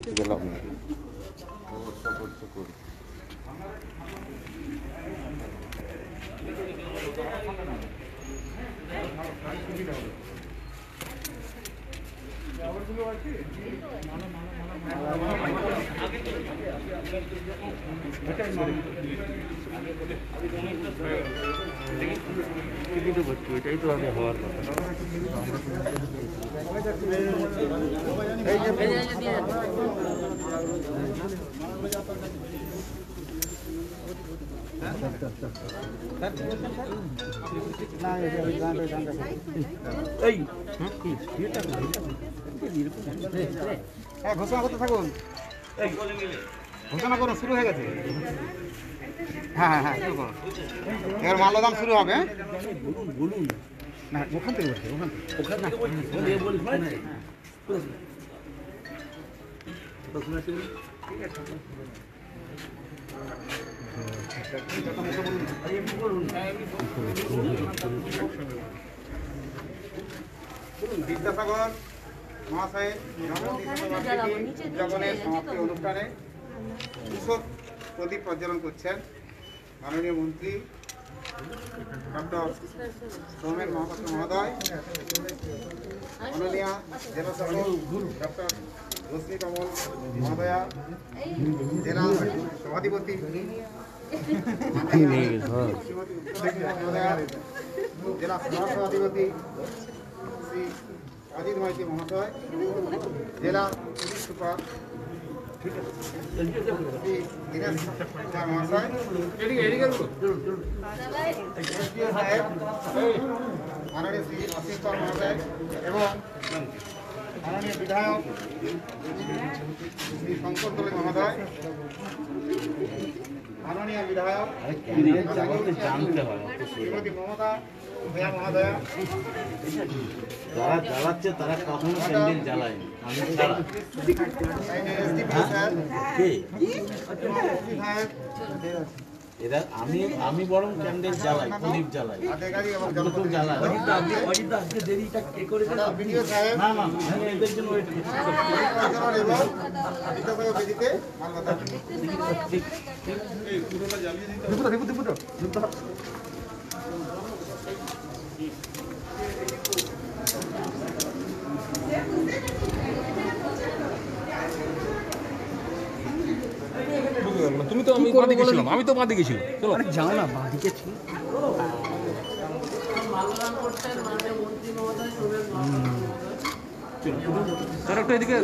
development. এটাই তো আগে হওয়ার কথা। হ্যাঁ, ঘোষণা করতে থাকুন, ঘোষণা করুন, শুরু হয়ে গেছে। হ্যাঁ হ্যাঁ হ্যাঁ, শুরু করুন। এবার মাল্যদান শুরু হবে। বলুন না, ওখান থেকে বলছি, ওখান বিদ্যাসাগর মহাশয়ের জন্মদিন উদযাপনের সমাপ্তি অনুষ্ঠানে তুষক প্রদীপ প্রজ্বলন করছেন মাননীয় মন্ত্রী ডক্টর সৌমেন মহাপাত্র মহোদয়, মাননীয় জেলা শাসক ডক্টর রশ্মি কমল মহোদয়া, জেলা সভাধিপতি জেলা সভাধিপতি শ্রী অজিত মাইতি মহাশয়, জেলা পুলিশ সুপার শ্রী দীনেশ ঝা মহাশয়, সাহেব মাননীয় শ্রী অসীম পাল মহাশয় এবং মাননীয় বিধায়ক শ্রী শঙ্কর দোলে মহোদয়, মাননীয় বিধায়ক শ্রীমতী মমতা ভূয়া মহোদয়া, যারা জ্বালাচ্ছে তারা কখনো স্যান্ডেল জ্বালায় না। এরা আমি বরং ক্যান্ডেল জ্বালাই, প্রদীপ জ্বালাই, এদের জন্য তুমি তো আমি বাঁধে গেছিলাম, আমি তো বাঁধে গেছিলাম। চলো যাও না, বাঁধিকে ছিল। স্যার একটু এদিকে,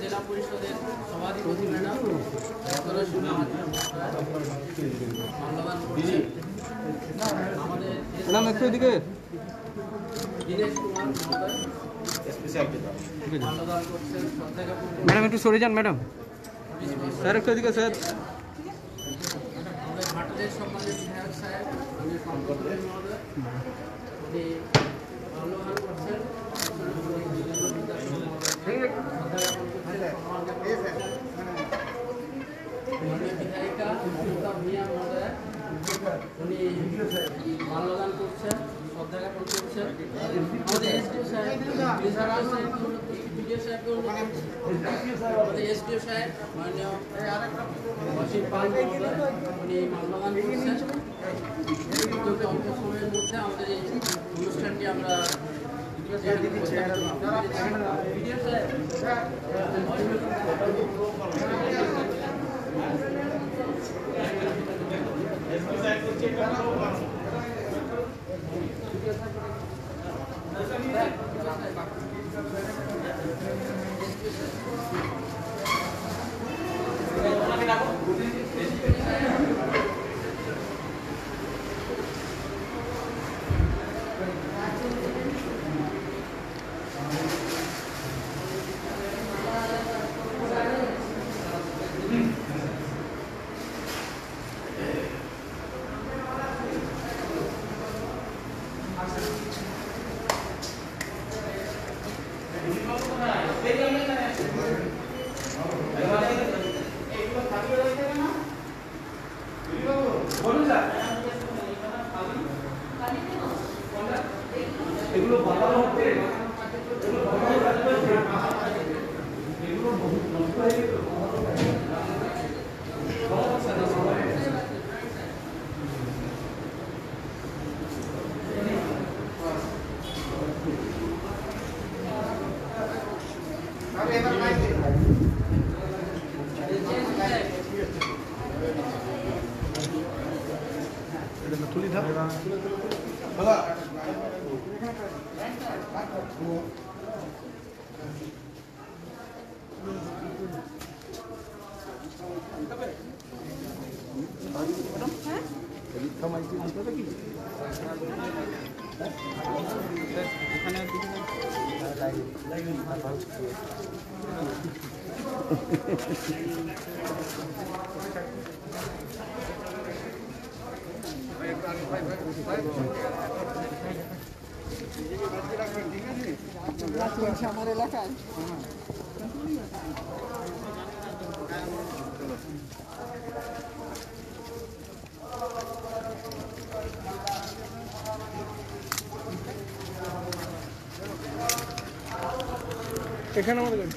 জেলা পরিষদের সভাধিপতি ম্যাডাম ম্যাডাম একটু এদিকে, দীনেশ কুমার মহোদয় মাল্যদান করছেন। ম্যাডাম একটু সরে যান ম্যাডাম, স্যার একটু এদিকে স্যার। আমাদের ঘাটালের সম্মানিত বিধায়ক সাহেব আমি শঙ্কর দোলে মহোদয়, উনি মাল্যদান করছেন। বিধায়িকা মমতা ভূয়া মহোদয়, উনি মাল্যদান করছেন, শ্রদ্ধা জ্ঞাপন করছেন। আমাদের এসডিও সাহেব, বিডিও সাহেবকে আমাদের এসডিও সাহেব মাননীয় অসীম পাল মহোদয়, উনি মাল্যদান করছেন। অল্প সময়ের মধ্যে আমাদের এই অনুষ্ঠানটি আমরা বিডিও সাহেব আমার এলাকায় এখানে আমাদের গাড়ি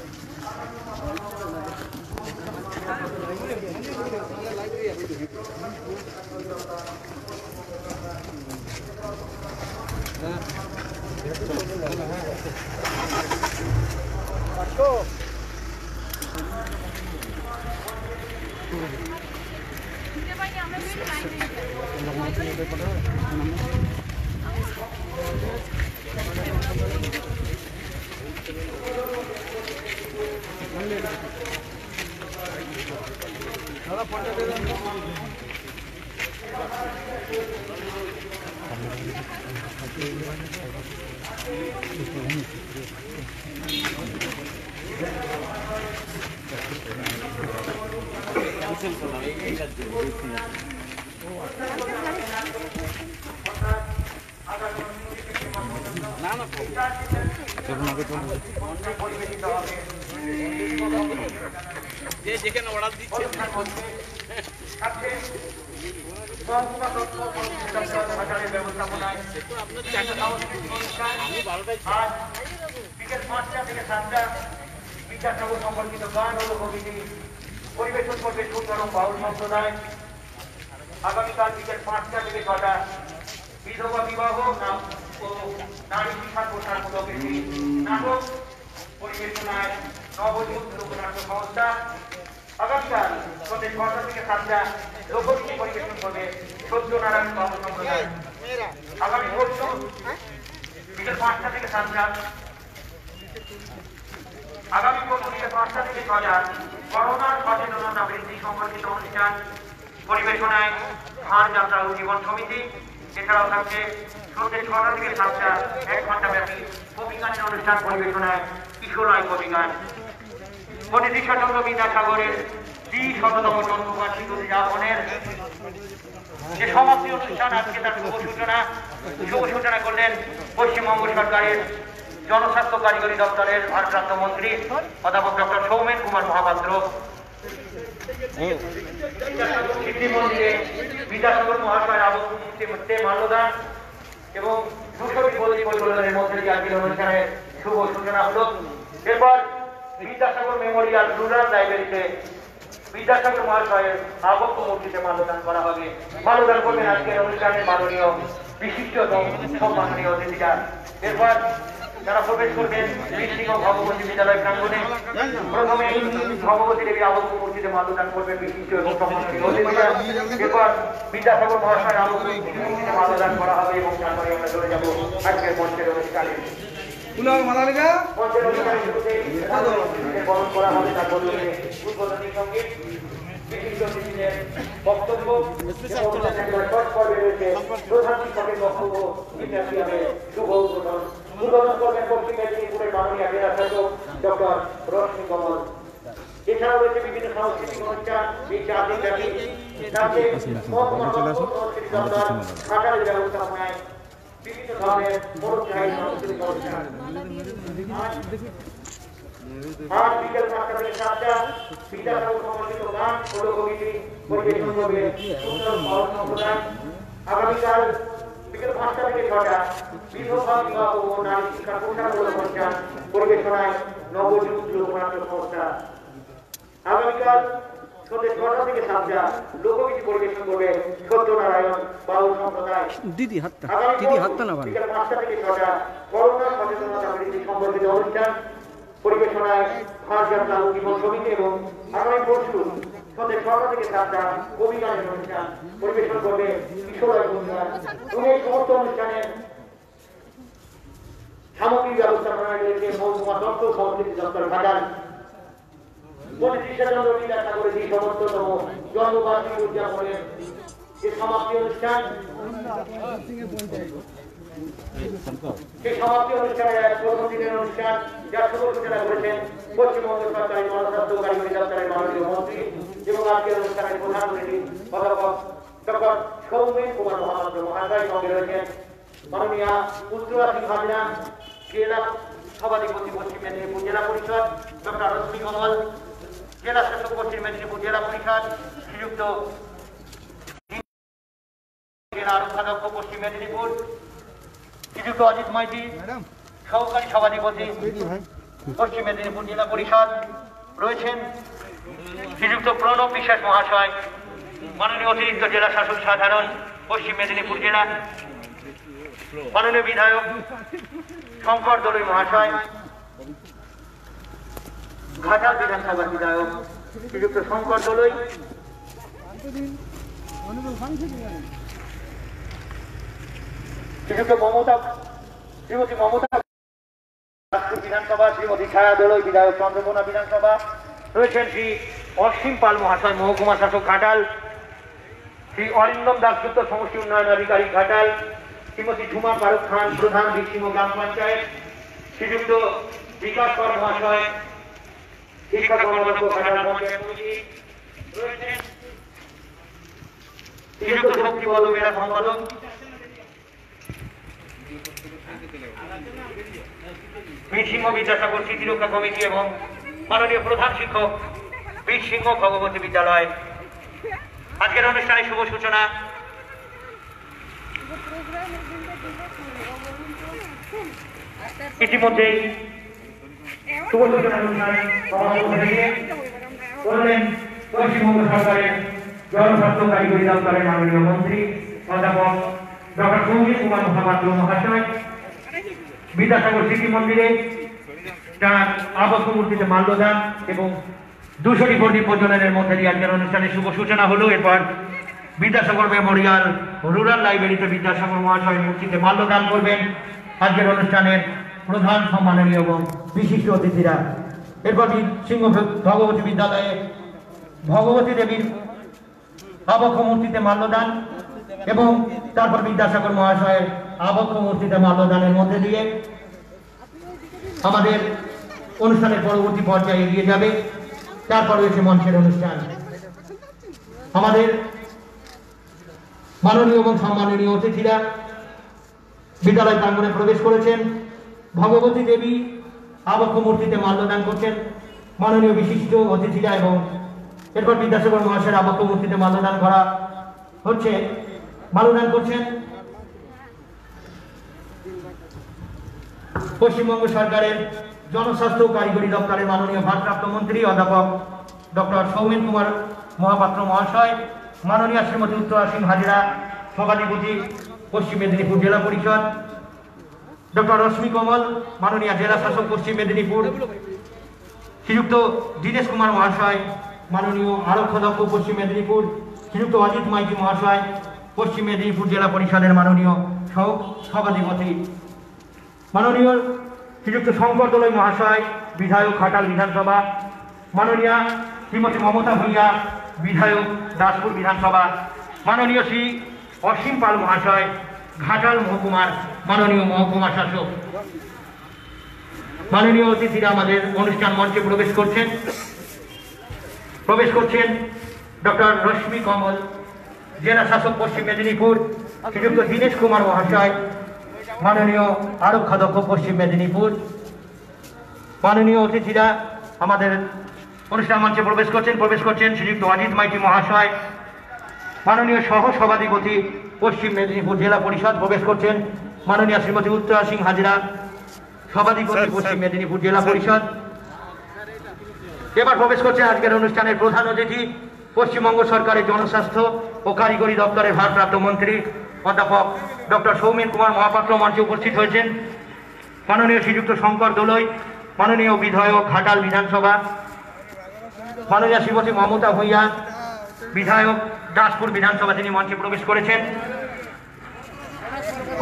যেখানে অর্ডার দিচ্ছে বিদ্যাসাগর সম্পর্কিত গান হল কবিটি পরিবেশন করবে সুন্দরম বাউল সম্প্রদায়। আগামীকাল বিকেল 5টা থেকে 6টা বিধবা বিবাহ ও নারী শিক্ষা প্রসার মূলক একটি নাটক পরিবেশনায় নবযুগ লোকনাট্য সংস্থা। আগামীকাল সন্ধ্যে 6টা থেকে 7টা লোকগীতি পরিবেশন করবে সত্যনারায়ণ বাউল সম্প্রদায়। আগামী পরশু বিকেল 5টা থেকে 7টা আগামী পরশু বিকেল 5টা থেকে 6টা করোনার সচেতনতা বৃদ্ধি সম্পর্কিত অনুষ্ঠান পরিবেশনায় ধান যাত্রা ও জীবন সমিতি। এছাড়াও থাকছে সন্ধ্যে 6টা থেকে 7টা 1 ঘন্টা ব্যাপী কবিগানের অনুষ্ঠান পরিবেশনায় কিশোরায় কবিগান। পণ্ডিত ঈশ্বরচন্দ্র বিদ্যাসাগরের ২০শততম জন্মবার্ষিকী উদযাপনের যে সমাপ্তি অনুষ্ঠান আজকে তার শুভ সূচনা করলেন পশ্চিমবঙ্গ সরকারের জনস্বাস্থ্য কারিগরি দপ্তরের ভারপ্রাপ্ত মন্ত্রী অধ্যাপক ডক্টর সৌমেন কুমার মহাপাত্র। সিদ্ধি মন্দিরে বিদ্যাসাগর মহাশয়ের আবক্ষ মূর্তিতে মাল্যদান এবং 200টি বদলি পরিচালনের মধ্যে দিয়ে আজকের অনুষ্ঠানের শুভ সূচনা হল। এরপর বিদ্যাসাগর মেমোরিয়াল রুরাল লাইব্রেরিতে বিদ্যাসাগর মহাশয়ের আবক্ষ মূর্তিতে মাল্যদান করা হবে। মাল্যদান করবেন আজকের অনুষ্ঠানের মাননীয় বিশিষ্ট সম্মাননীয় অতিথিরা। এরপর যারা প্রবেশ করবেন বীরসিংহ ভগবতী বিদ্যালয় প্রাঙ্গণে প্রথমে ভগবতী দেবী আবক্ষ মূর্তিতে মাল্যদান করবেন বিশিষ্ট এবং সম্মাননীয় অতিথিরা। এরপর বিদ্যাসাগর মহাশয়ের আবক্ষ মূর্তিতে মাল্যদান করা হবে এবং তারপরে আমরা চলে যাব আজকের মঞ্চের অনুষ্ঠানে। মঞ্চের অনুষ্ঠানের শুরুতে বরণ করা হবে, তার বদলে উদ্বোধনী সঙ্গীত, বিশিষ্ট অতিথিদের বক্তব্য এবং শর্ট পর্বে রয়েছে প্রধান শিক্ষকের বক্তব্য ইত্যাদি হবে শুভ উদ্বোধন। উদ্বোধন করবেন পশ্চিম মেদিনীপুরের মাননীয় জেলা শাসক ডক্টর রশ্মি কমল। এছাড়াও রয়েছে বিভিন্ন সাংস্কৃতিক অনুষ্ঠান, আন্তর্জাতিক সাথে মহকুমা সংস্কৃতি দপ্তর ঘাটালের ব্যবস্থাপনায় বিভিন্ন ধরনের বড় সাংস্কৃতিক অনুষ্ঠান। আজ বিকেল 5টা থেকে 7টা বিদ্যাসাগর সমর্থিত গান ও লোকগীতি পরিবেশন করবে সুন্দর পড়াশোনা প্রদান। আগামীকাল বিকেল 5টা থেকে 6টা বিধবা বিবাহ ও নারী শিক্ষা প্রসারমূলক অনুষ্ঠান পরিবেশনায় নবযুগ লোকনাট্য সংস্থা। আগামীকাল সন্ধ্যে 6টা থেকে 7টা লোকগীতি পরিবেশন করবে সত্যনারায়ণ বাউল সম্প্রদায়। দিদি হাতটা না ভাই। বিকেল 5টা থেকে 6টা করোনা সচেতনতা বৃদ্ধি সম্পর্কিত অনুষ্ঠান পরিবেশনায় হারযাত্রা ও জীবন সমিতি এবং আগামী পরশু সন্ধ্যে 6টা থেকে 7টা কবি গানের অনুষ্ঠান পরিবেশন করবে কিশোরায় অনুষ্ঠান। এবং এই সমস্ত অনুষ্ঠানের সামগ্রিক ব্যবস্থাপনায় রয়েছে মহকুমা দপ্তর সংস্কৃতি দপ্তর ঘাটাল। 25 চন্দ্র বিদ্যাসাগরের যে সমস্ততম জন্মবার্ষিকী উদযাপনের যে সমাপ্তি অনুষ্ঠান, সেই সমাপ্তি অনুষ্ঠানের প্রথম দিনের অনুষ্ঠান যার শুভ সূচনা করেছেন পশ্চিমবঙ্গ সরকারি জনস্বাস্থ্য কারিগরি দপ্তরের মাননীয় মন্ত্রী এবং আজকের অনুষ্ঠানের প্রধান অতিথি অধ্যাপক ডক্টর সৌমেন কুমার মহাপাত্র মহাশয়। সঙ্গে রয়েছেন মাননীয় উত্তরা সিং হাজরা, জেলা সভাধিপতি পশ্চিম মেদিনীপুর জেলা পরিষদ, ডক্টর রশ্মি কমল, জেলা শাসক পশ্চিম মেদিনীপুর জেলা পরিষদ, শ্রীযুক্ত জেলা আরক্ষাধ্যক্ষ পশ্চিম মেদিনীপুর, শ্রীযুক্ত অজিত মাইতি, সহকারী সভাধিপতি পশ্চিম মেদিনীপুর জেলা পরিষদ রয়েছেন, শ্রীযুক্ত প্রণব বিশ্বাস মহাশয়, মাননীয় অতিরিক্ত জেলা শাসক সাধারণ পশ্চিম মেদিনীপুর জেলা, মাননীয় বিধায়ক শঙ্কর দলুই মহাশয়, ঘাটাল বিধানসভার বিধায়ক শ্রীযুক্ত শঙ্কর দলুই, শ্রীযুক্ত শ্রীমতী মমতা বিধানসভা, শ্রীমতী ছায়া দলুই বিধায়ক চন্দ্রকোনা বিধানসভা রয়েছেন, শ্রী অসীম পাল মহাশয় মহকুমা শাসক ঘাটাল, শ্রী অরিন্দম দাসগুপ্ত সমষ্টি উন্নয়ন আধিকারিক ঘাটাল, শ্রীমতী ঝুমা ফারুক খান প্রধান বীরসিংহ গ্রাম পঞ্চায়েত, শ্রীযুক্ত বিকাশ কর মহাশয় শিক্ষা কর্মদক্ষ ঘাটাল পঞ্চায়েত সমিতি রয়েছেন, শ্রীযুক্ত শক্তিপদ মেলা সম্পাদক, বীরসিংহ বিদ্যাসাগর স্মৃতিরক্ষা কমিটি এবং মাননীয় প্রধান শিক্ষক বীরসিংহ ভগবতী বিদ্যালয়। আজকের অনুষ্ঠানের শুভ সূচনা ইতিমধ্যেই শুভ সূচনা অনুষ্ঠানে করলেন পশ্চিমবঙ্গ সরকারের জনস্বাস্থ্য কারিগরি দপ্তরের মাননীয় মন্ত্রী অধ্যাপক ডক্টর সৌমেন কুমার মহাপাত্র মহাশয়। বিদ্যাসাগর স্মৃতি মন্দিরে তার আবক্ষ মূর্তিতে মাল্যদান এবং 200টি প্রদীপ প্রজ্বলনের মধ্যে দিয়ে আজকের অনুষ্ঠানের শুভ সূচনা হলো। এরপর বিদ্যাসাগর মেমোরিয়াল রুরাল লাইব্রেরিতে বিদ্যাসাগর মহাশয় মূর্তিতে মাল্যদান করবেন আজকের অনুষ্ঠানের প্রধান সম্মাননীয় এবং বিশিষ্ট অতিথিরা। এরপর সিংহ ভগবতী বিদ্যালয়ে ভগবতী দেবীর আবক্ষ মূর্তিতে মাল্যদান এবং তারপর বিদ্যাসাগর মহাশয়ের আবক্ষ মূর্তিতে মাল্যদানের মধ্যে দিয়ে আমাদের অনুষ্ঠানের পরবর্তী পর্যায়ে এগিয়ে যাবে। তারপর রয়েছে মঞ্চের অনুষ্ঠান। আমাদের মাননীয় এবং সম্মাননীয় অতিথিরা বিদ্যালয় প্রাঙ্গণে প্রবেশ করেছেন। ভগবতী দেবী আবক্ষ মূর্তিতে মাল্যদান করছেন মাননীয় বিশিষ্ট অতিথিরা এবং এরপর বিদ্যাসাগর মহাশয়ের আবক্ষ মূর্তিতে মাল্যদান করা হচ্ছে। মাল্যদান করছেন পশ্চিমবঙ্গ সরকারের জনস্বাস্থ্য কারিগরি দপ্তরের মাননীয় ভারপ্রাপ্ত মন্ত্রী অধ্যাপক ডক্টর সৌমেন কুমার মহাপাত্র মহাশয়, মাননীয় শ্রীমতী উত্তরা সিং হাজরা সভাধিপতি পশ্চিম মেদিনীপুর জেলা পরিষদ, ডক্টর রশ্মি কমল মাননীয় জেলা শাসক পশ্চিম মেদিনীপুর, শ্রীযুক্ত দীনেশ কুমার মহাশয় মাননীয় আরক্ষাধ্যক্ষ পশ্চিম মেদিনীপুর, শ্রীযুক্ত অজিত মাইতি মহাশয় পশ্চিম মেদিনীপুর জেলা পরিষদের মাননীয় সভাধিপতি, মাননীয় শ্রীযুক্ত শঙ্কর দলুই মহাশয় বিধায়ক ঘাটাল বিধানসভা, মাননীয় শ্রীমতী মমতা ভূঁইয়া বিধায়ক দাসপুর বিধানসভা, মাননীয় শ্রী অসীম পাল মহাশয় ঘাটাল মহকুমার মাননীয় মহকুমা শাসক। মাননীয় অতিথিরা আমাদের অনুষ্ঠান মঞ্চে প্রবেশ করছেন ডক্টর রশ্মি কমল জেলা শাসক পশ্চিম মেদিনীপুর, শ্রীযুক্ত দীনেশ কুমার মহাশয় মাননীয় আরক্ষাধ্যক্ষ পশ্চিম মেদিনীপুর, মাননীয় অতিথিরা আমাদের অনুষ্ঠান মঞ্চে প্রবেশ করছেন শ্রীযুক্ত অজিত মাইতি মহাশয়, মাননীয় সহ সভাধিপতি পশ্চিম মেদিনীপুর জেলা পরিষদ প্রবেশ করছেন মাননীয় শ্রীমতী উত্তরা সিং হাজরা, সভাধিপতি পশ্চিম মেদিনীপুর জেলা পরিষদ। এবার প্রবেশ করছেন আজকের অনুষ্ঠানের প্রধান অতিথি পশ্চিমবঙ্গ সরকারের জনস্বাস্থ্য ও কারিগরি দপ্তরের ভারপ্রাপ্ত মন্ত্রী অধ্যাপক ডক্টর সৌমেন কুমার মহাপাত্র মঞ্চে উপস্থিত হয়েছেন। মাননীয় শ্রীযুক্ত শঙ্কর দোলই, মাননীয় বিধায়ক ঘাটাল বিধানসভা, মাননীয় শ্রীমতী মমতা ভূঁইয়া বিধায়ক দাসপুর বিধানসভা, তিনি মঞ্চে প্রবেশ করেছেন।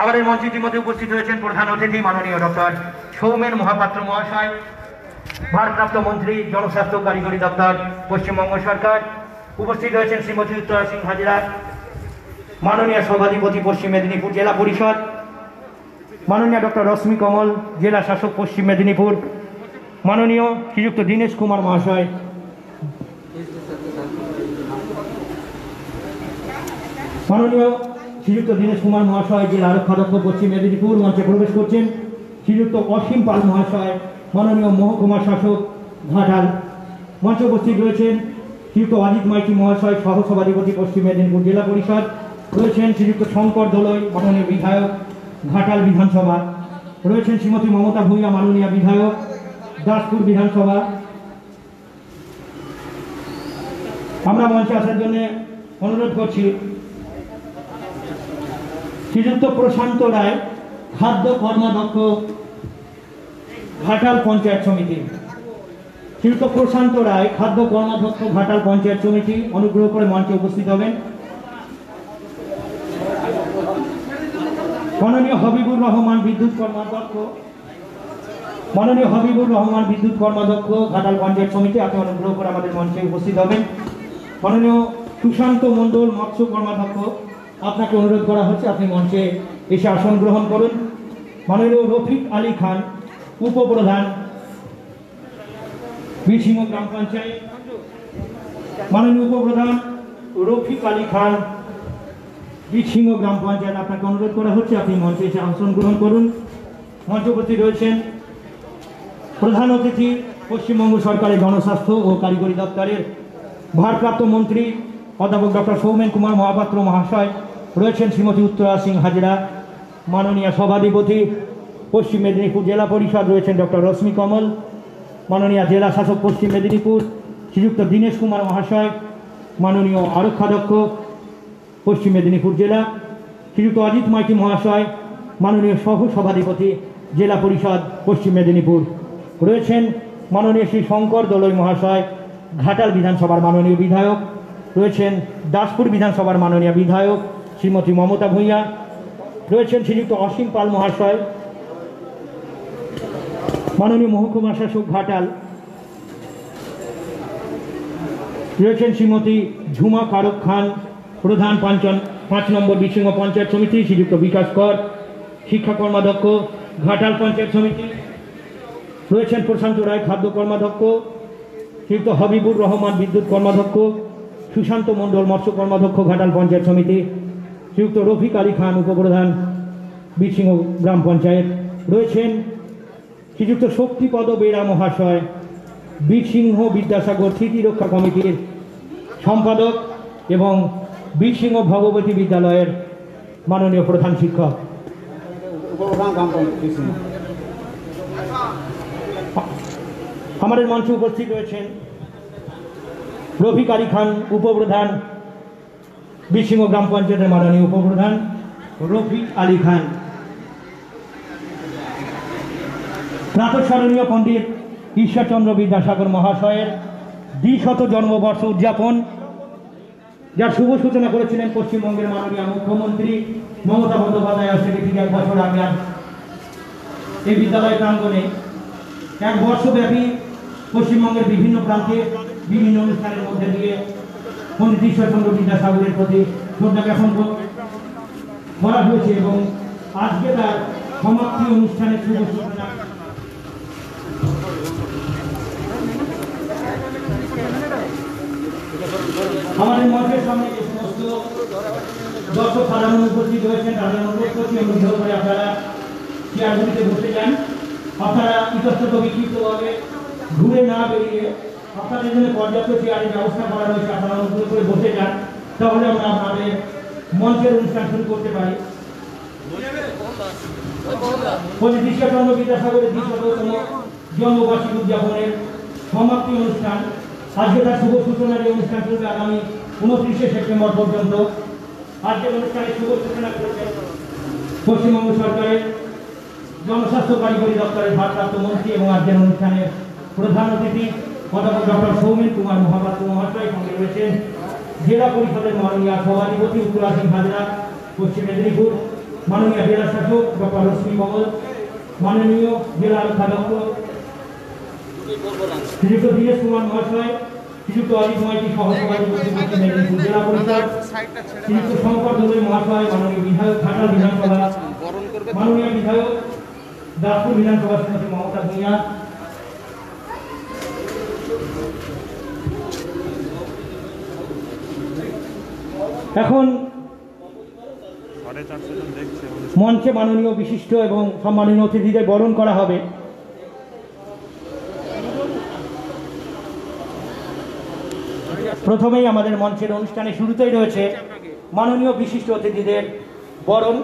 আবার এই মঞ্চে ইতিমধ্যে উপস্থিত হয়েছেন প্রধান অতিথি মাননীয় ডক্টর সৌমেন মহাপাত্র মহাশয়, ভারপ্রাপ্ত মন্ত্রী জনস্বাস্থ্য কারিগরি দপ্তর পশ্চিমবঙ্গ সরকার। উপস্থিত হয়েছেন শ্রীমতী উত্তরা সিং হাজরা, মাননীয় সভাধিপতি পশ্চিম মেদিনীপুর জেলা পরিষদ, মাননীয় ডক্টর রশ্মি কমল জেলা শাসক পশ্চিম মেদিনীপুর, মাননীয় শ্রীযুক্ত দীনেশ কুমার মহাশয়, মাননীয় শ্রীযুক্ত দীনেশ কুমার মহাশয় জেলা আরক্ষাধ্যক্ষ পশ্চিম মেদিনীপুর মঞ্চে প্রবেশ করছেন। শ্রীযুক্ত অসীম পাল মহাশয়, মাননীয় মহকুমা শাসক ঘাটাল মঞ্চে উপস্থিত রয়েছেন। শ্রীযুক্ত অজিত মাইতি মহাশয় সহ সভাধিপতি পশ্চিম মেদিনীপুর জেলা পরিষদ রয়েছেন। শ্রীযুক্ত শঙ্কর দোলই, মাননীয় বিধায়ক ঘাটাল বিধানসভা রয়েছেন। শ্রীমতী মমতা ভূঁইয়া, মাননীয় বিধায়ক দাসপুর বিধানসভা। আমরা মঞ্চে আসার জন্য অনুরোধ করছি শ্রীযুক্ত প্রশান্ত রায়, খাদ্য কর্মাধ্যক্ষ ঘাটাল পঞ্চায়েত সমিতি। শ্রীযুক্ত প্রশান্ত রায়, খাদ্য কর্মাধ্যক্ষ ঘাটাল পঞ্চায়েত সমিতি, অনুগ্রহ করে মঞ্চে উপস্থিত হবেন। মাননীয় হবিবুর রহমান বিদ্যুৎ কর্মাধ্যক্ষ, মাননীয় হবিবুর রহমান বিদ্যুৎ কর্মাধ্যক্ষ ঘাটাল পঞ্চায়েত সমিতি, আপনি অনুগ্রহ করে আমাদের মঞ্চে উপস্থিত হবেন। মাননীয় সুশান্ত মণ্ডল মৎস্য কর্মাধ্যক্ষ, আপনাকে অনুরোধ করা হচ্ছে আপনি মঞ্চে এসে আসন গ্রহণ করুন। মাননীয় রফিক আলী খান, উপপ্রধান বিছিং গ্রাম পঞ্চায়েত, মাননীয় উপপ্রধান রফিক আলী খান বিছিং গ্রাম পঞ্চায়েত, আপনাকে অনুরোধ করা হচ্ছে আপনি মঞ্চে এসে আসন গ্রহণ করুন। মঞ্চে উপস্থিত রয়েছেন প্রধান অতিথি পশ্চিমবঙ্গ সরকারের জনস্বাস্থ্য ও কারিগরি দপ্তরের ভারপ্রাপ্ত মন্ত্রী অধ্যাপক ডক্টর সৌমেন কুমার মহাপাত্র মহাশয় রয়েছেন। শ্রীমতী উত্তরা সিং হাজরা, মাননীয় সভাধিপতি পশ্চিম মেদিনীপুর জেলা পরিষদ রয়েছেন ডক্টর রশ্মি কমল, মাননীয় জেলা শাসক পশ্চিম মেদিনীপুর শ্রীযুক্ত দীনেশ কুমার মহাশয়, মাননীয় আরক্ষাধ্যক্ষ পশ্চিম মেদিনীপুর জেলা শ্রীযুক্ত অজিত মাইতি মহাশয়, মাননীয় সহ সভাধিপতি জেলা পরিষদ পশ্চিম মেদিনীপুর রয়েছেন। মাননীয় শ্রী শঙ্কর দোলই মহাশয়, ঘাটাল বিধানসভার মাননীয় বিধায়ক রয়েছেন। দাসপুর বিধানসভার মাননীয় বিধায়ক শ্রীমতী মমতা ভূঁইয়া রয়েছেন। শ্রীযুক্ত অসীম পাল মহাশয়, মাননীয় মহকুমা শাসক ঘাটাল রয়েছেন। শ্রীমতী ঝুমা কারক খান, প্রধান 5 নম্বর বিছিং পঞ্চায়েত সমিতি, শ্রীযুক্ত বিকাশ কর, শিক্ষা কর্মাধ্যক্ষ ঘাটাল পঞ্চায়েত সমিতি রয়েছেন। প্রশান্ত রায়, খাদ্য কর্মাধ্যক্ষ, শ্রীযুক্ত হবিবুর রহমান বিদ্যুৎ কর্মাধ্যক্ষ, সুশান্ত মণ্ডল মৎস্য কর্মাধ্যক্ষ ঘাটাল পঞ্চায়েত সমিতি, শ্রীযুক্ত রফিক আলী খান, উপপ্রধান বিছিং গ্রাম পঞ্চায়েত রয়েছেন। শ্রীযুক্ত শক্তিপদ বেরা মহাশয়, বীরসিংহ বিদ্যাসাগর স্মৃতি রক্ষা কমিটির সম্পাদক এবং বীরসিংহ ভগবতী বিদ্যালয়ের মাননীয় প্রধান শিক্ষক। আমাদের মঞ্চে উপস্থিত রয়েছেন রফিক আলী খান, উপপ্রধান বীরসিংহ গ্রাম পঞ্চায়েতের মাননীয় উপপ্রধান রফিক আলী খান। প্রাতঃস্মরণীয় পণ্ডিত ঈশ্বরচন্দ্র বিদ্যাসাগর মহাশয়ের 200 জন্মবর্ষ উদযাপন, যার শুভ সূচনা করেছিলেন পশ্চিমবঙ্গের মাননীয় মুখ্যমন্ত্রী মমতা বন্দ্যোপাধ্যায় আজ থেকে ঠিক 1 বছর আগে এই বিদ্যালয় প্রাঙ্গণে 1 বর্ষব্যাপী পশ্চিমবঙ্গের বিভিন্ন প্রান্তে বিভিন্ন অনুষ্ঠানের মধ্যে দিয়ে পণ্ডিত ঈশ্বরচন্দ্র বিদ্যাসাগরের প্রতি শ্রদ্ধা জ্ঞাপন করা হয়েছে এবং আজকে তার সমাপ্তি অনুষ্ঠানের শুভ সূচনা আমাদের মঞ্চের সামনে যে সমস্ত দর্শক সাধারণ উপস্থিত হয়েছেন তাদের অনুরোধ করছি অনুগ্রহ করে আপনারা চেয়ারগুলিতে বসে যান। আপনারা ইতস্তত বিক্ষিপ্তভাবে ঘুরে না বেরিয়ে আপনাদের জন্য পর্যাপ্ত চেয়ারের ব্যবস্থা করা রয়েছে, আপনারা অনুকূল করে বসে যান, তাহলে আমরা আপনাদের মঞ্চের অনুষ্ঠান শুরু করতে পারি। পণ্ডিত ঈশ্বরচন্দ্র বিদ্যাসাগরের ২০০তম জন্মবার্ষিকী উদযাপনের সমাপ্তি অনুষ্ঠান, আজকে তার শুভ সূচনার এই অনুষ্ঠান চলবে আগামী ২৯শে সেপ্টেম্বর পর্যন্ত। আজকের অনুষ্ঠানের শুভ সূচনা করেছেন পশ্চিমবঙ্গ সরকারের জনস্বাস্থ্য কারিগরি দপ্তরের ভারপ্রাপ্ত মন্ত্রী এবং আজকের অনুষ্ঠানের প্রধান অতিথি অধ্যাপক ডক্টর সৌমেন কুমার মহাপাত্র মহাশয়। সঙ্গে রয়েছেন জেলা পরিষদের মাননীয় সভাধিপতি উত্তরাসীন হাজরা পশ্চিম মেদিনীপুর, মাননীয় জেলা শাসক ডক্টর রশ্মি কমল, মাননীয় জেলা অধ্যক্ষ শ্রীযুক্ত দীনেশ কুমার মহাশয়, শ্রীযুক্ত অজিত মাইতি সহসভাধিপতি পশ্চিম মেদিনীপুর জেলা পরিষদ, শ্রীযুক্ত শঙ্কর দোলই মহাশয়, মাননীয় বিধায়ক ঘাটাল বিধানসভা, মাননীয় বিধায়ক দাসপুর বিধানসভা শ্রীমতী মমতা ভূঁইয়া, এখন মঞ্চে মাননীয় বিশিষ্ট এবং সম্মাননীয় অতিথিদের বরণ করা হবে। প্রথমেই আমাদের মঞ্চের অনুষ্ঠানের শুরুতেই রয়েছে মাননীয় বিশিষ্ট অতিথিদের বরণ।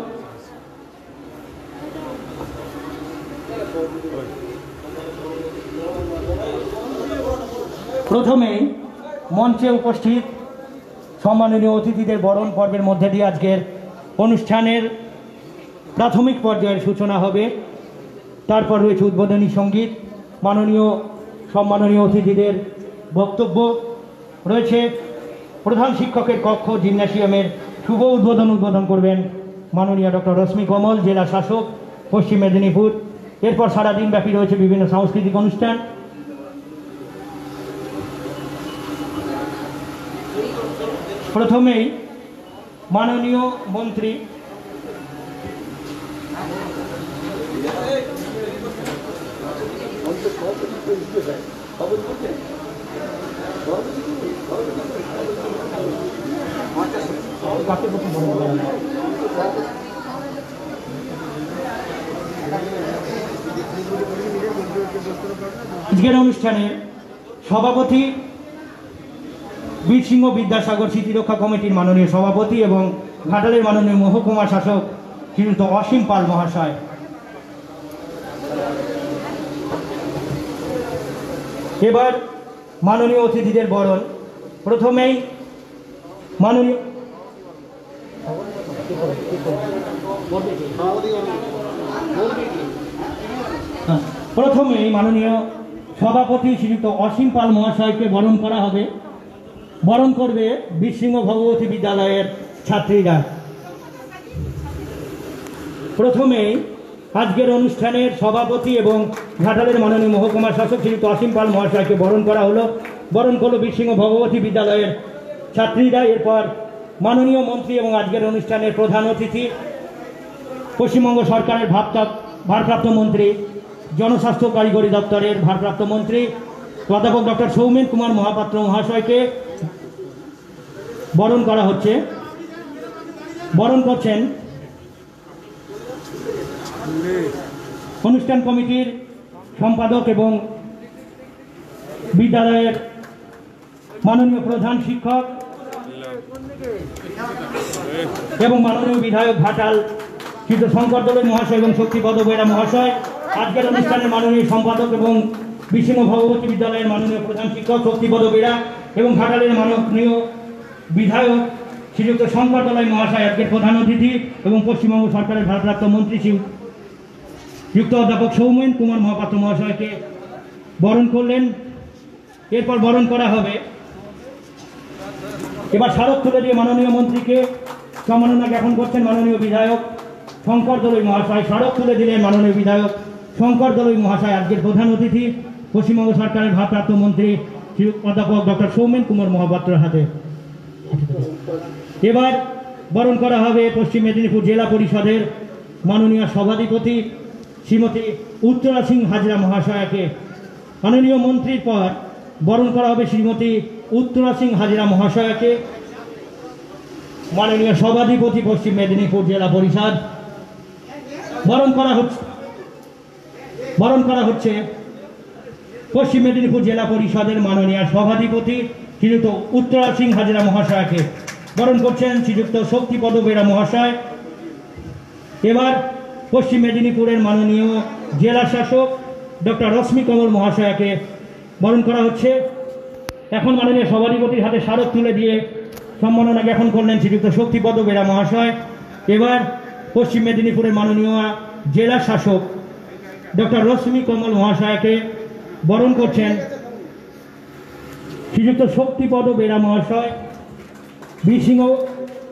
প্রথমেই মঞ্চে উপস্থিত সম্মাননীয় অতিথিদের বরণ পর্বের মধ্যে দিয়ে আজকের অনুষ্ঠানের প্রাথমিক পর্যায়ের সূচনা হবে। তারপর রয়েছে উদ্বোধনী সঙ্গীত, সম্মাননীয় অতিথিদের বক্তব্য রয়েছে। প্রধান শিক্ষকের কক্ষ জিমন্যাসিয়ামের শুভ উদ্বোধন করবেন মাননীয় ডক্টর রশ্মি কমল, জেলা শাসক পশ্চিম মেদিনীপুর। এরপর সারাদিন ব্যাপী রয়েছে বিভিন্ন সাংস্কৃতিক অনুষ্ঠান। প্রথমেই মাননীয় মন্ত্রী আজকের অনুষ্ঠানে সভাপতি বীরসিংহ বিদ্যাসাগর স্মৃতিরক্ষা কমিটির মাননীয় সভাপতি এবং ঘাটালের মাননীয় মহকুমা শাসক শ্রীযুক্ত অসীম পাল মহাশয়। এবার মাননীয় অতিথিদের বরণ। প্রথমেই মাননীয় সভাপতি শ্রীযুক্ত অসীম পাল মহাশয়কে বরণ করা হবে। বরণ করবে বীরসিংহ ভগবতী বিদ্যালয়ের ছাত্রীরা। প্রথমেই আজকের অনুষ্ঠানের সভাপতি এবং ঘাটালের মাননীয় মহকুমা শাসক শ্রীযুক্ত অসীম পাল মহাশয়কে বরণ করা হলো। বরণ করলো বীরসিংহ ভগবতী বিদ্যালয়ের ছাত্রীরা। এরপর মাননীয় মন্ত্রী এবং আজকের অনুষ্ঠানের প্রধান অতিথি পশ্চিমবঙ্গ সরকারের ভারপ্রাপ্ত মন্ত্রী, জনস্বাস্থ্য কারিগরি দপ্তরের ভারপ্রাপ্ত মন্ত্রী অধ্যাপক ডক্টর সৌমেন কুমার মহাপাত্র মহাশয়কে বরণ করা হচ্ছে। বরণ করছেন অনুষ্ঠান কমিটির সম্পাদক এবং বিদ্যালয়ের মাননীয় প্রধান শিক্ষক এবং মাননীয় বিধায়ক ঘাটাল শ্রীযুক্ত শঙ্কর দোলই মহাশয় এবং শক্তিপদ বেরা মহাশয়। আজকের অনুষ্ঠানের মাননীয় সম্পাদক এবং বীরসিংহ ভগবতী বিদ্যালয়ের মাননীয় প্রধান শিক্ষক শক্তিপদ বেরা এবং ঘাটালের মাননীয় বিধায়ক শ্রীযুক্ত শঙ্কর দোলই মহাশয় আজকের প্রধান অতিথি এবং পশ্চিমবঙ্গ সরকারের ভারপ্রাপ্ত মন্ত্রী শ্রীযুক্ত অধ্যাপক সৌমেন কুমার মহাপাত্র মহাশয়কে বরণ করলেন। এরপর বরণ করা হবে। এবার স্মারক তুলে দিয়ে মাননীয় মন্ত্রীকে সম্মাননা জ্ঞাপন করছেন মাননীয় বিধায়ক শঙ্কর দোলই মহাশয়। স্মারক তুলে দিলেন মাননীয় বিধায়ক শঙ্কর দোলই মহাশয় আজকের প্রধান অতিথি পশ্চিমবঙ্গ সরকারের ভারপ্রাপ্ত মন্ত্রী অধ্যাপক ডক্টর সৌমেন কুমার মহাপাত্রের হাতে। এবার বরণ করা হবে পশ্চিম মেদিনীপুর জেলা পরিষদের মাননীয় সভাধিপতি শ্রীমতী উত্তরা সিং হাজরা মহাশয়াকে। মাননীয় মন্ত্রীর পর বরণ করা হবে শ্রীমতী উত্তরা সিং হাজরা মহাশয়াকে, মাননীয় সভাধিপতি পশ্চিম মেদিনীপুর জেলা পরিষদ। বরণ করা হচ্ছে বরণ করা হচ্ছে পশ্চিম মেদিনীপুর জেলা পরিষদের মাননীয় সভাধিপতি শ্রীযুক্ত উত্তরা সিং হাজরা মহাশয়কে। বরণ করছেন শ্রীযুক্ত শক্তিপদ বেরা মহাশয়। এবার পশ্চিম মেদিনীপুরের মাননীয় জেলা শাসক ডক্টর রশ্মি কমল মহাশয়কে বরণ করা হচ্ছে। এখন মাননীয় সভাধিপতির হাতে স্মারক তুলে দিয়ে সম্মাননা জ্ঞাপন করলেন শ্রীযুক্ত শক্তিপদ বেরা মহাশয়। এবার পশ্চিম মেদিনীপুরের মাননীয় জেলা শাসক ডক্টর রশ্মি কমল মহাশয়কে বরণ করছেন শ্রীযুক্ত শক্তিপদ বেরা মহাশয়। বীরসিংহ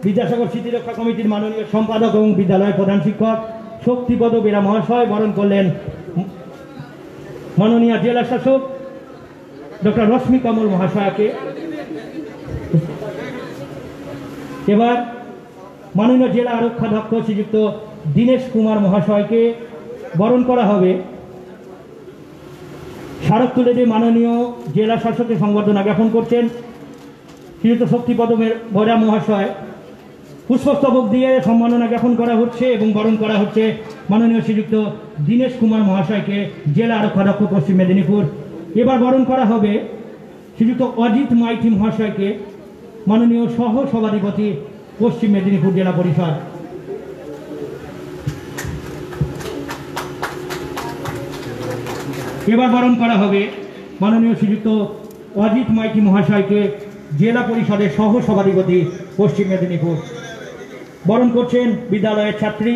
বিদ্যাসাগর স্মৃতিরক্ষা কমিটির মাননীয় সম্পাদক এবং বিদ্যালয়ের প্রধান শিক্ষক শক্তিপদ বেরা মহাশয় বরণ করলেন মাননীয় জেলা শাসক ডক্টর রশ্মি কমল মহাশয়কে। এবার মাননীয় জেলা আরক্ষাধ্যক্ষ শ্রীযুক্ত দীনেশ কুমার মহাশয়কে বরণ করা হবে। স্মারক তুলে দিয়ে মাননীয় জেলা শাসকের সংবর্ধনা জ্ঞাপন করছেন শ্রীযুক্ত শক্তিপদ বেরা মহাশয়। পুষ্পস্তবক দিয়ে সম্মাননা জ্ঞাপন করা হচ্ছে এবং বরণ করা হচ্ছে মাননীয় শ্রীযুক্ত দীনেশ কুমার মহাশয়কে, জেলা আরক্ষাধ্যক্ষ পশ্চিম মেদিনীপুর। এবার বরণ করা হবে শ্রীযুক্ত অজিত মাইতি মহাশয়কে, মাননীয় সহ সভাধিপতি পশ্চিম মেদিনীপুর জেলা পরিষদ। এবার বরণ করা হবে মাননীয় শ্রীযুক্ত অজিত মাইতি মহাশয়কে, জেলা পরিষদের সহ সভাধিপতি পশ্চিম মেদিনীপুর। বরণ করছেন বিদ্যালয়ের ছাত্রী।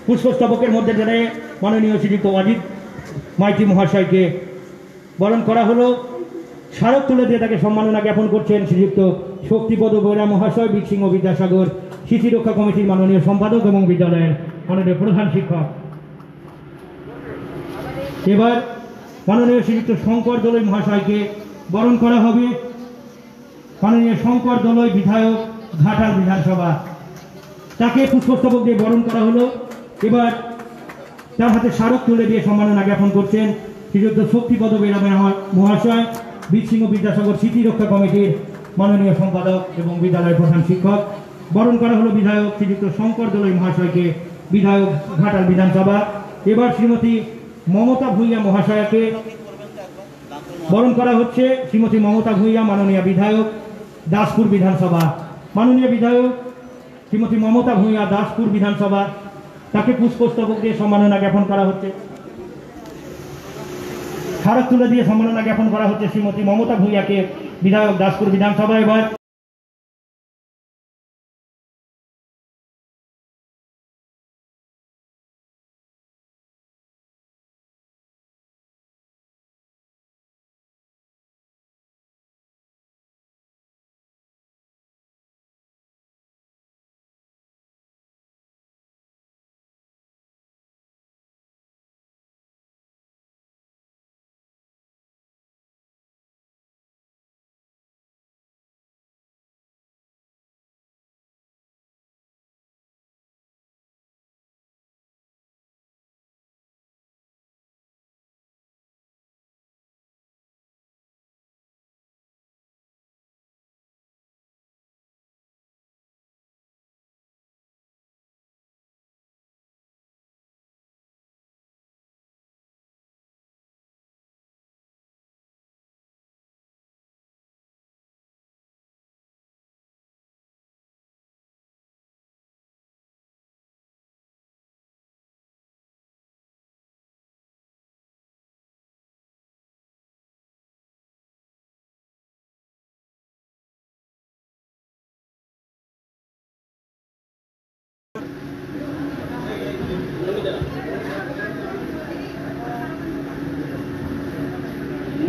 পুষ্পস্তবকের মধ্যে দিয়ে মাননীয় শ্রীযুক্ত অজিত মাইতি মহাশয়কে বরণ করা হলো। স্মারক তুলে দিয়ে তাকে সম্মাননা জ্ঞাপন করছেন শ্রীযুক্ত শক্তিপদ বেরা মহাশয়, বীরসিংহ বিদ্যাসাগর স্মৃতিরক্ষা কমিটির মাননীয় সম্পাদক এবং বিদ্যালয়ের মাননীয় প্রধান শিক্ষক। এবার মাননীয় শ্রীযুক্ত শঙ্কর দোলই মহাশয়কে বরণ করা হবে। মাননীয় শঙ্কর দোলই বিধায়ক, ঘাটাল বিধানসভা, তাকে পুষ্পস্তবক দিয়ে বরণ করা হলো। এবার তার হাতে স্মারক তুলে দিয়ে সম্মাননা জ্ঞাপন করছেন শ্রীযুক্ত শক্তিপদ বেরা মহাশয়, বীরসিংহ বিদ্যাসাগর স্মৃতিরক্ষা কমিটির মাননীয় সম্পাদক এবং বিদ্যালয়ের প্রধান শিক্ষক। বরণ করা হলো বিধায়ক শ্রীযুক্ত শঙ্কর দোলই মহাশয়কে, বিধায়ক, ঘাটাল বিধানসভা। এবার শ্রীমতী মমতা ভূঁইয়া মহাশয়াকে বরণ করা হচ্ছে শ্রীমতী মমতা ভূঁইয়া, মাননীয় বিধায়ক, দাসপুর বিধানসভা। মাননীয় বিধায়ক শ্রীমতী মমতা ভূঁইয়া, দাসপুর বিধানসভা, তাকে পুষ্পস্তবক দিয়ে সম্মাননা জ্ঞাপন করা হচ্ছে। স্মারক তুলে দিয়ে সম্মাননা জ্ঞাপন করা হচ্ছে শ্রীমতী মমতা ভূঁইয়াকে, বিধায়ক, দাসপুর বিধানসভা। এবার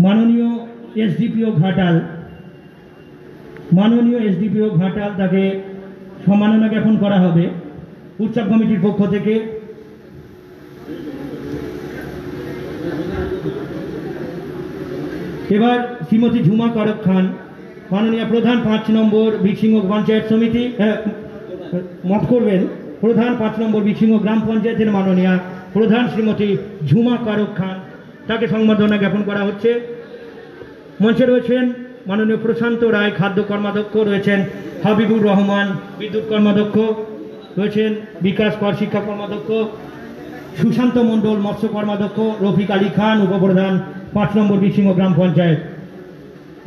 মাননীয় এসডিপিও ঘাটাল, তাকে সম্মাননা জ্ঞাপন করা হবে উৎসব কমিটির পক্ষ থেকে। এবার শ্রীমতী ঝুমা করক খান, মাননীয় প্রধান 5 নম্বর বীরসিংহ পঞ্চায়েত সমিতি, মাফ করবেন, প্রধান 5 নম্বর বীরসিংহ গ্রাম পঞ্চায়েতের মাননীয় প্রধান শ্রীমতী ঝুমা করক খান, তাকে সম্বর্ধনা জ্ঞাপন করা হচ্ছে। মঞ্চে রয়েছেন মাননীয় প্রশান্ত রায়, খাদ্য কর্মাধ্যক্ষ, রয়েছেন হাবিবুর রহমান, বিদ্যুৎ কর্মাধ্যক্ষ, রয়েছেন বিকাশ কর শিক্ষা কর্মাধ্যক্ষ, সুশান্ত মণ্ডল, মৎস্য কর্মাধ্যক্ষ রফিক আলী খান, উপপ্রধান 5 নম্বর বীরসিংহ গ্রাম পঞ্চায়েত।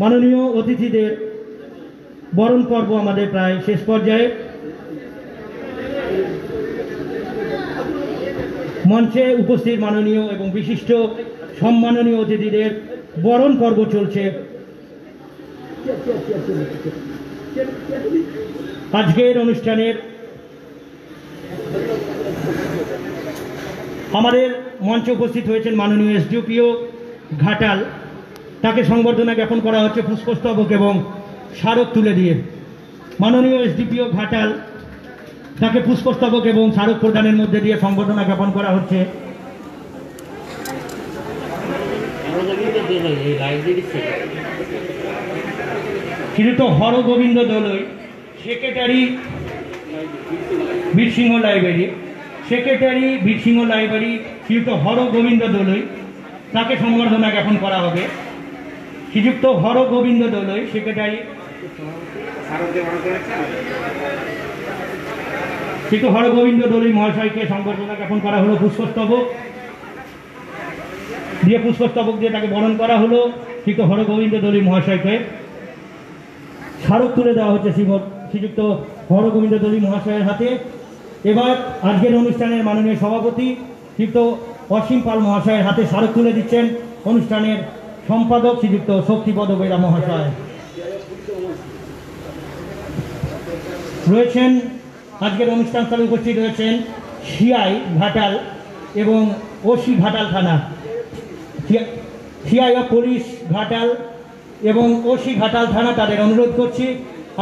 মাননীয় অতিথিদের বরণ পর্ব আমাদের প্রায় শেষ পর্যায়ে। মঞ্চে উপস্থিত মাননীয় এবং বিশিষ্ট সম্মাননীয় অতিথিদের বরণ পর্ব চলছে। আজকের অনুষ্ঠানের আমাদের মঞ্চে উপস্থিত হয়েছেন মাননীয় এসডিপিও ঘাটাল, তাকে সংবর্ধনা জ্ঞাপন করা হচ্ছে পুষ্পস্তবক এবং স্মারক তুলে দিয়ে। মাননীয় এসডিপিও ঘাটাল, তাকে পুষ্পস্তবক এবং স্মারক প্রদানের মধ্যে দিয়ে সংবর্ধনা জ্ঞাপন করা হচ্ছে। শ্রীযুক্ত হরগোবিন্দ দলই, সেক্রেটারি বীরসিংহ লাইব্রেরি, শ্রীযুক্ত হরগোবিন্দ দলই, তাকে সংবর্ধনা জ্ঞাপন করা হবে। শ্রীযুক্ত হরগোবিন্দ দলই, সেক্রেটারি, শ্রীযুক্ত হরগোবিন্দ দলই মহাশয়কে সংবর্ধনা জ্ঞাপন করা হলো পুষ্পস্তবক দিয়ে তাকে বরণ করা হলো। শ্রীযুক্ত হরগোবিন্দ দলই মহাশয়কে স্মারক তুলে দেওয়া হচ্ছে শ্রীযুক্ত হরগোবিন্দ দলই মহাশয়ের হাতে। এবার আজকের অনুষ্ঠানের মাননীয় সভাপতি শ্রীযুক্ত অসীম পাল মহাশয়ের হাতে স্মারক তুলে দিচ্ছেন অনুষ্ঠানের সম্পাদক শ্রীযুক্ত শক্তিপদ বেরা মহাশয়। রয়েছেন আজকের অনুষ্ঠানস্থলে উপস্থিত রয়েছেন সিআই ঘাটাল এবং ওসি ঘাটাল থানা, সিআই অফ পুলিশ ঘাটাল এবং ওসি ঘাটাল থানা। তাদের অনুরোধ করছি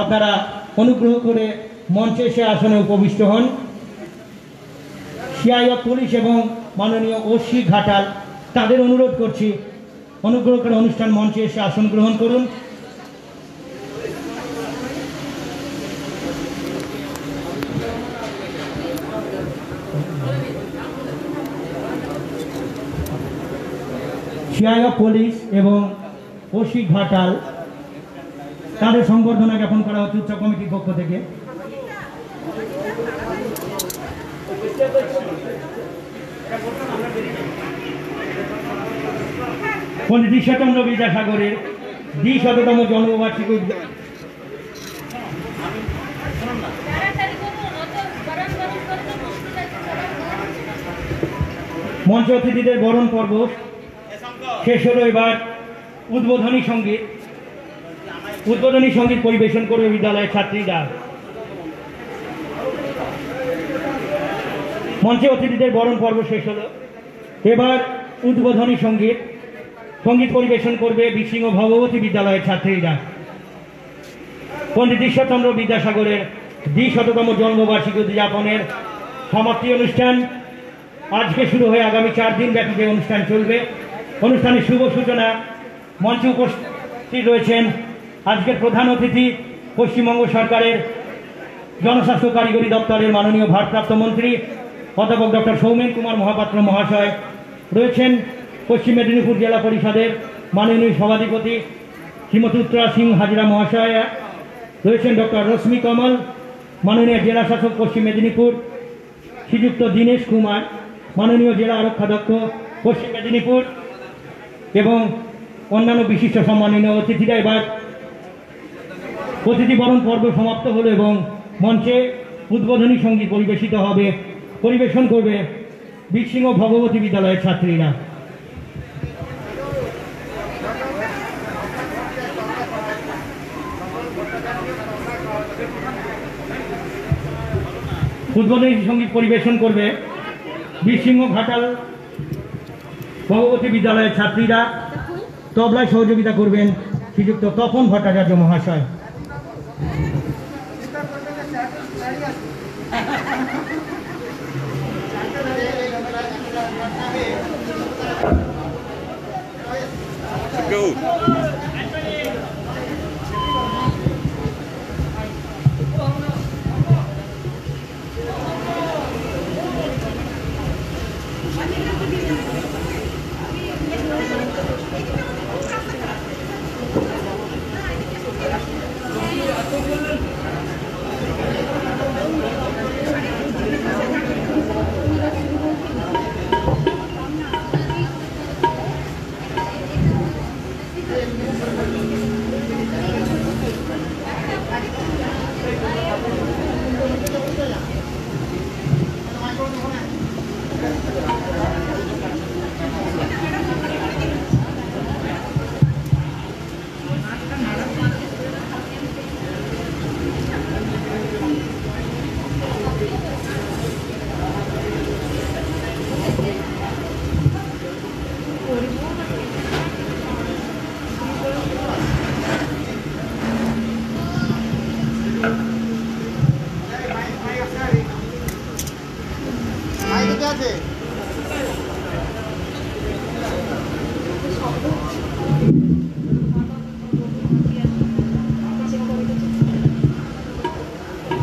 আপনারা অনুগ্রহ করে মঞ্চে এসে আসনে উপবিষ্ট হন। সিআই অফ পুলিশ এবং মাননীয় ওসি ঘাটাল, তাদের অনুরোধ করছি অনুগ্রহ করে অনুষ্ঠান মঞ্চে এসে আসন গ্রহণ করুন। সিআই অফ পুলিশ এবং ওসি ঘাটাল, তাদের সংবর্ধনা জ্ঞাপন করা হচ্ছে উচ্চ কমিটির পক্ষ থেকে। পণ্ডিত ঈশ্বরচন্দ্র বিদ্যাসাগরের 200তম জন্মবার্ষিকী মঞ্চ অতিথিদের বরণ পর্ব শেষ হলো। এবার উদ্বোধনী সঙ্গীত পরিবেশন করবে বিদ্যালয়ের ছাত্রীরা। মঞ্চে অতিথিদের বরণ পর্ব শেষ হলো। এবার উদ্বোধনী সঙ্গীত পরিবেশন করবে বীরসিংহ ভগবতী বিদ্যালয়ের ছাত্রীরা। পণ্ডিত ঈশ্বরচন্দ্র বিদ্যাসাগরের 200তম জন্মবার্ষিকী উদযাপনের সমাপ্তি অনুষ্ঠান আজকে শুরু হয়ে আগামী 4 দিন ব্যাপী যে অনুষ্ঠান চলবে, অনুষ্ঠানের শুভ সূচনা। মঞ্চে উপস্থিত রয়েছেন আজকের প্রধান অতিথি পশ্চিমবঙ্গ সরকারের জনস্বাস্থ্য কারিগরি দপ্তরের মাননীয় ভারপ্রাপ্ত মন্ত্রী অধ্যাপক ডক্টর সৌমেন কুমার মহাপাত্র মহাশয়। রয়েছেন পশ্চিম মেদিনীপুর জেলা পরিষদের মাননীয় সভাধিপতি শ্রীমতী উত্তরা সিং হাজরা মহাশয়া। রয়েছেন ডক্টর রশ্মি কমল, মাননীয় জেলা শাসক পশ্চিম মেদিনীপুর শ্রীযুক্ত দীনেশ কুমার, মাননীয় জেলা আরক্ষাধ্যক্ষ পশ্চিম মেদিনীপুর এবং অন্যান্য বিশিষ্ট সম্মানীয় অতিথিরা। এবার অতিথি বরণ পর্ব সমাপ্ত হলো এবং মঞ্চে উদ্বোধনী সঙ্গীত পরিবেশন করবে বীরসিংহ ভগবতী বিদ্যালয়ের ছাত্রীরা। উদ্বোধনী সঙ্গীত পরিবেশন করবে বীরসিংহ ঘাটাল ভগবতী বিদ্যালয়ের ছাত্রীরা। তবলায় সহযোগিতা করবেন শ্রীযুক্ত তপন ভট্টাচার্য মহাশয়।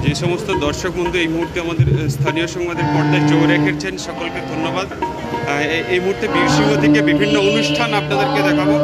যে সমস্ত দর্শক বন্ধু এই মুহূর্তে আমাদের স্থানীয় সংবাদের পর্দায় চোখ রেখেছেন সকলকে ধন্যবাদ। এই মুহূর্তে বীরসিংহ থেকে বিভিন্ন অনুষ্ঠান আপনাদেরকে দেখাবো।